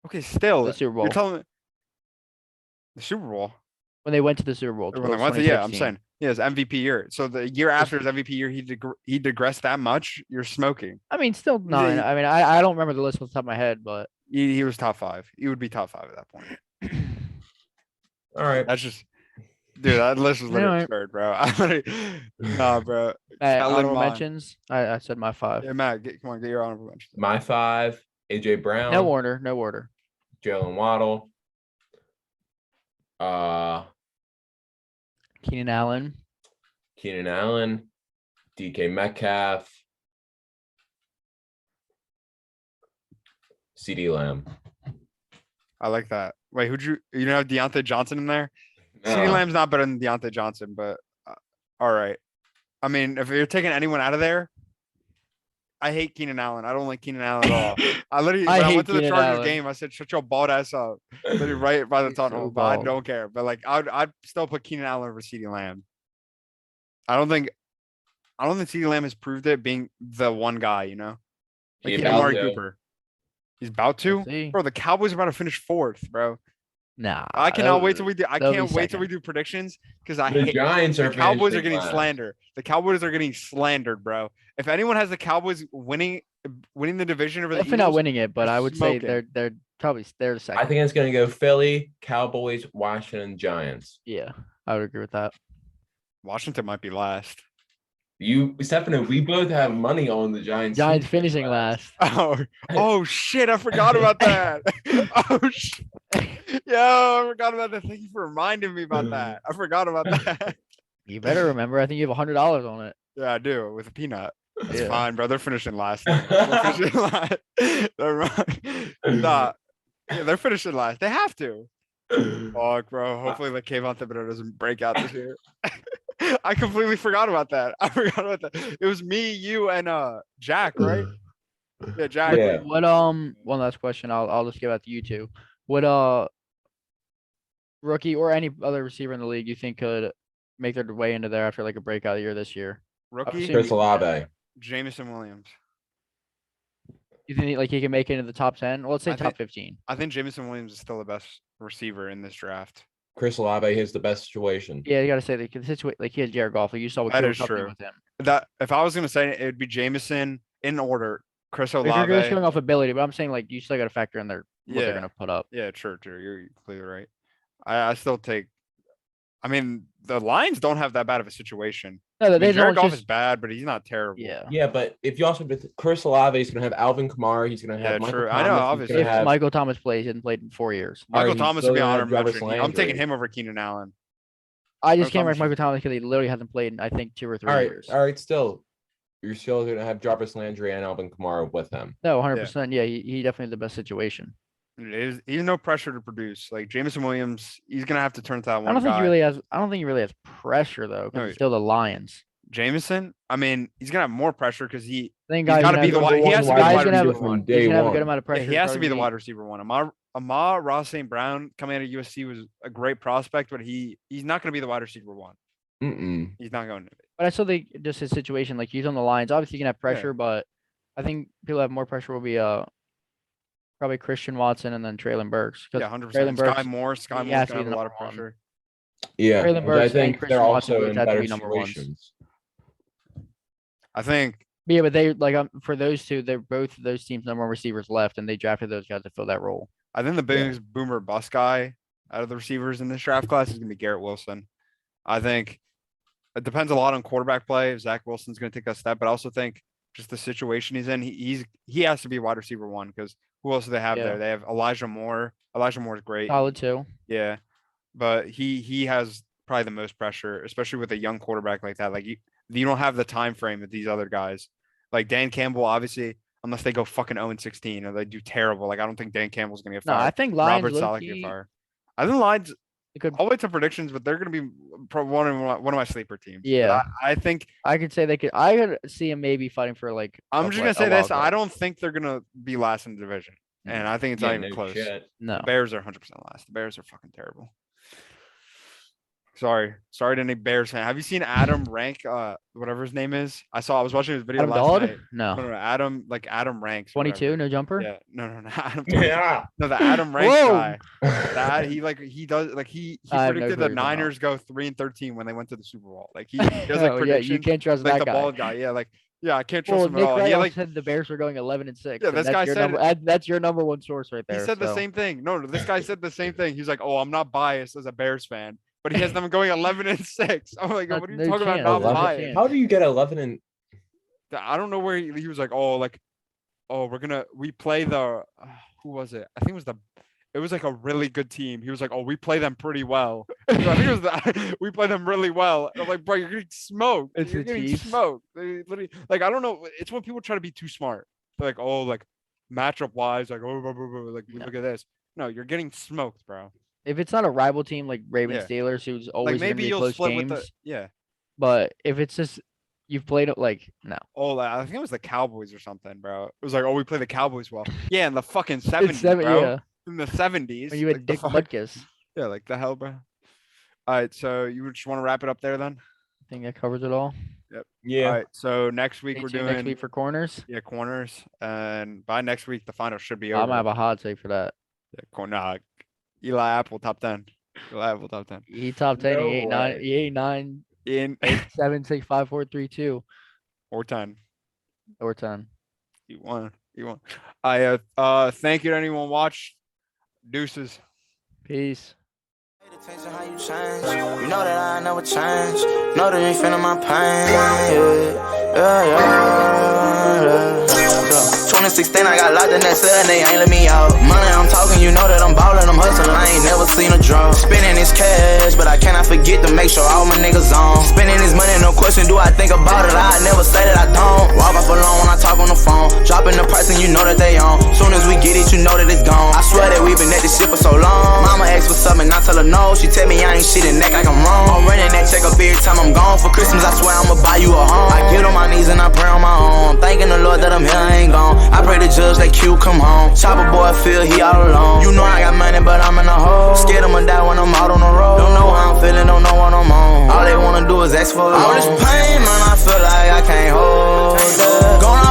Okay, still the Super Bowl. you're telling me the Super Bowl. When they went to the Super Bowl. When they it was went to- yeah, I'm 2016. saying he has MVP year. So the year after his MVP year, he digressed that much. You're smoking. I mean, still He's nine. a- I mean, I don't remember the list off the top of my head, but He was top 5. He would be top 5 at that point. All right. That's just, dude. That list was literally Alright. absurd, bro. I literally, nah, bro. hey, Kellen honorable Mond. mentions. I said my 5. Yeah, Matt, come on, get your honorable mention. My 5, AJ Brown, No order. No order. Jalen Waddle, Keenan Allen. Keenan Allen, DK Metcalf, CD Lamb. I like that. Wait, you don't have Deontay Johnson in there? CeeDee No. Lamb's not better than Deontay Johnson, but all right. I mean, if you're taking anyone out of there, I hate Keenan Allen. I don't like Keenan Allen at all. I literally, I when I hate went to the Keenan Chargers Allen. game, I said, "Shut your bald ass up." Literally right by the He's tunnel, so but I bald. don't care. But like, I'd still put Keenan Allen over CeeDee Lamb. I don't think CeeDee Lamb has proved it being the one guy. You know, like He he's about Amari to. Cooper. He's about We'll to. see. Bro, the Cowboys are about to finish 4th, bro. Nah, I cannot wait till we do. I they'll be can't wait till we second. do predictions because I The hate Giants the are Cowboys are finishing getting last. slandered. The Cowboys are getting slandered, bro. If anyone has the Cowboys winning the division over the Definitely not Eagles, winning it, but they're I would say smoking. they're probably they're second. I think it's gonna go Philly, Cowboys, Washington, Giants. Yeah, I would agree with that. Washington might be last. Stephanie, we both have money on the Giants. Giants finishing last. Oh shit! I forgot about that. Oh shit! Yo, I forgot about that. Thank you for reminding me about that. I forgot about that. You better remember. I think you have $100 on it. Yeah, I do with a peanut. That's Yeah. fine, bro. They're finishing last. They're finishing last. Nah, yeah, they're finishing last. They have to. Fuck, bro. Hopefully, the Kayvon Thibodeau doesn't break out this year. I completely forgot about that. I forgot about that. It was me, you, and Jack, right? Yeah, Jack. Yeah. What one last question. I'll just give out to you two. What rookie or any other receiver in the league you think could make their way into there after like a breakout year this year? Rookie assuming- Chris Olave. Jameson Williams. You think like he can make it into the top 10? Well, let's say I top think- 15. I think Jameson Williams is still the best receiver in this draft. Chris Olave has the best situation. Yeah, you gotta say like the situation like he has Jared Goff. Like you saw what That Cooper is Kupp did true. with him. That if I was gonna say it, it'd be Jameson in order. Chris Like, you're just Olave. going off ability, but I'm saying like you still gotta factor in their what they're Yeah. gonna put up. Yeah, true. You're completely right. I still take. I mean, the Lions don't have that bad of a situation. No, I they mean, don't Jared Goff just is bad, but he's not terrible. yeah. Yeah, but if you also Chris Olave is gonna have Alvin Kamara, he's gonna have Yeah, Michael true. Thomas, I know, he's obviously. gonna If have Michael Thomas plays, he hasn't played in 4 years. Michael he's Thomas still would be gonna have honorable Jarvis mention. I'm taking Landry. him over Keenan Allen. I just can't Thomas rank Michael Thomas because he literally hasn't played in I think 2 or 3 years. All right, still. You're still gonna have Jarvis Landry and Alvin Kamara with him. No, 100%. Yeah, he definitely has the best situation. He's no pressure to produce. Like Jameson Williams, he's gonna have to turn to that one I don't think guy. he really has. I don't think he really has pressure though, because No, it's still the Lions. Jameson, I mean, he's gonna have more pressure because I He's think guys gotta gonna be the have- wide. He has to be the guys wide gonna have- receiver one. from day He's gonna have a one. good amount of pressure. Yeah, he has to be the probably. wide receiver one. Amar Ross St. Brown coming out of USC was a great prospect, but he's not gonna be the wide receiver one. Mm-mm. He's not going to be. But I still think just his situation, like he's on the Lions. Obviously, he can have pressure, but I think people have more pressure will be probably Christian Watson and then Traylon Burks. Yeah, 100%. Sky Moore's has gonna to have be a the lot number of one. pressure. Yeah, Traylon but I Burks and think Christian they're Watson also both in have to better be number ones. situations. I think But yeah, but they like for those two, they're both those teams number one receivers left, and they drafted those guys to fill that role. the biggest boomer bust guy out of the receivers in this draft class is gonna be Garrett Wilson. I think it depends a lot on quarterback play. If Zach Wilson's gonna take that step, but I also think just the situation he's in, he has to be wide receiver one because who else do they have Yeah. there? They have Elijah Moore. Elijah Moore is great. Solid too. Yeah, but he has probably the most pressure, especially with a young quarterback like that. Like you don't have the time frame that these other guys. Like Dan Campbell, obviously, unless they go fucking 0-16 or they do terrible. Like I don't think Dan Campbell's gonna get No, fired. I think Lions Robert Saleh low-key, can get fired. I think Lions. they could. I'll wait to predictions, but they're gonna be one of my sleeper teams. But Yeah. I think I could say they could. I could see him maybe fighting for like. I'm a just wi- gonna a say wild this. I card. don't think they're gonna be last in the division, and I think it's not Yeah, even no close. shit. No. The Bears are 100% last. The Bears are fucking terrible. Sorry to any Bears fan. Have you seen Adam Rank? Whatever his name is. I was watching his video Adam last Dodd? night. No. No, Adam Ranks. 22, whatever. no jumper. Yeah, no, Adam. Yeah. No, the Adam Ranks Whoa. guy. That he does he I have no predicted clue the what you're talking Niners go 3-13 when they went to the Super Bowl. Like he does like Oh, yeah, predictions. you can't trust like that the guy. bald guy. Yeah, I can't trust Well, him at Nick all. Wright Yeah, like said the Bears were going 11-6. Yeah, and this that's guy your said number, that's your number one source right there. he said the so. same thing. No, this guy said the same thing. He's like, "Oh, I'm not biased as a Bears fan, but he has them going 11-6." I'm like, No- "What are you no talking about? chance. Not 11. biased?" How do you get 11 and I don't know where he was like, "Oh, we play the who was it? I think it was like a really good team." He was like, "Oh, we play them pretty well." I think it was we play them really well. And I'm like, "Bro, you're getting smoked. It's You're the getting Chiefs. smoked." They literally, like, I don't know. It's when people try to be too smart. They're like, "Oh, like matchup wise, like blah, blah, blah, blah, like No. look at this." No, you're getting smoked, bro. If it's not a rival team like Ravens Yeah. Steelers, who's always Like gonna maybe be you'll close split games, with the yeah. but if it's just you've played it like no. Oh, I think it was the Cowboys or something, bro. It was like, "Oh, we play the Cowboys well." Yeah, in the fucking 70s, bro. Yeah. In the 70s. When you like had the Dick fuck- Butkus. Yeah, like the hell, bro. All right, so you just want to wrap it up there then? I think that covers it all. Yeah. All right. So next week Stay we're tuned doing next week for corners. corners, and by next week the final should be I'm over. gonna have a hot take for that. Nah, Eli Apple top 10. Eli Apple top 10. He top 10. No He ate nine. way. He ate 9, In 8, 7, 6, 5, 4, 3, 2, or 10. or 10. You won. You won. Thank you to anyone watched. Deuces. Peace. Pay attention how you change. You know that I never change. Know that you ain't feeling my pain. Yeah. 2016, I got locked in that cell and they ain't let me out. Money, I'm talking, you know that I'm ballin', I'm hustlin', I ain't never seen a draw. Spending this cash, but I cannot forget to make sure all my niggas on. Spending this money, no question, do I think about it? I never say that I don't. Walk off alone when I talk on the phone. Dropping the price and you know that they on. Soon as we get it, you know that it's gone. I swear that we been at this shit for so long. Mama asked for something, I tell her no. She tell me I ain't shit and act like I'm wrong. I'm running that check up every time I'm gone. For Christmas, I swear I'ma buy you a home. I get on my knees and I pray on my own. I'm thanking the Lord that I'm here, I ain't gone. I pray the judge that Q come home. Chopper boy feel he all alone. You know I got money, but I'm in a hole. Scared I'ma die when I'm out on the road. Don't know how I'm feeling, don't know what I'm on. All they wanna do is ask for a loan. All this pain, man, I feel like I can't hold it. Going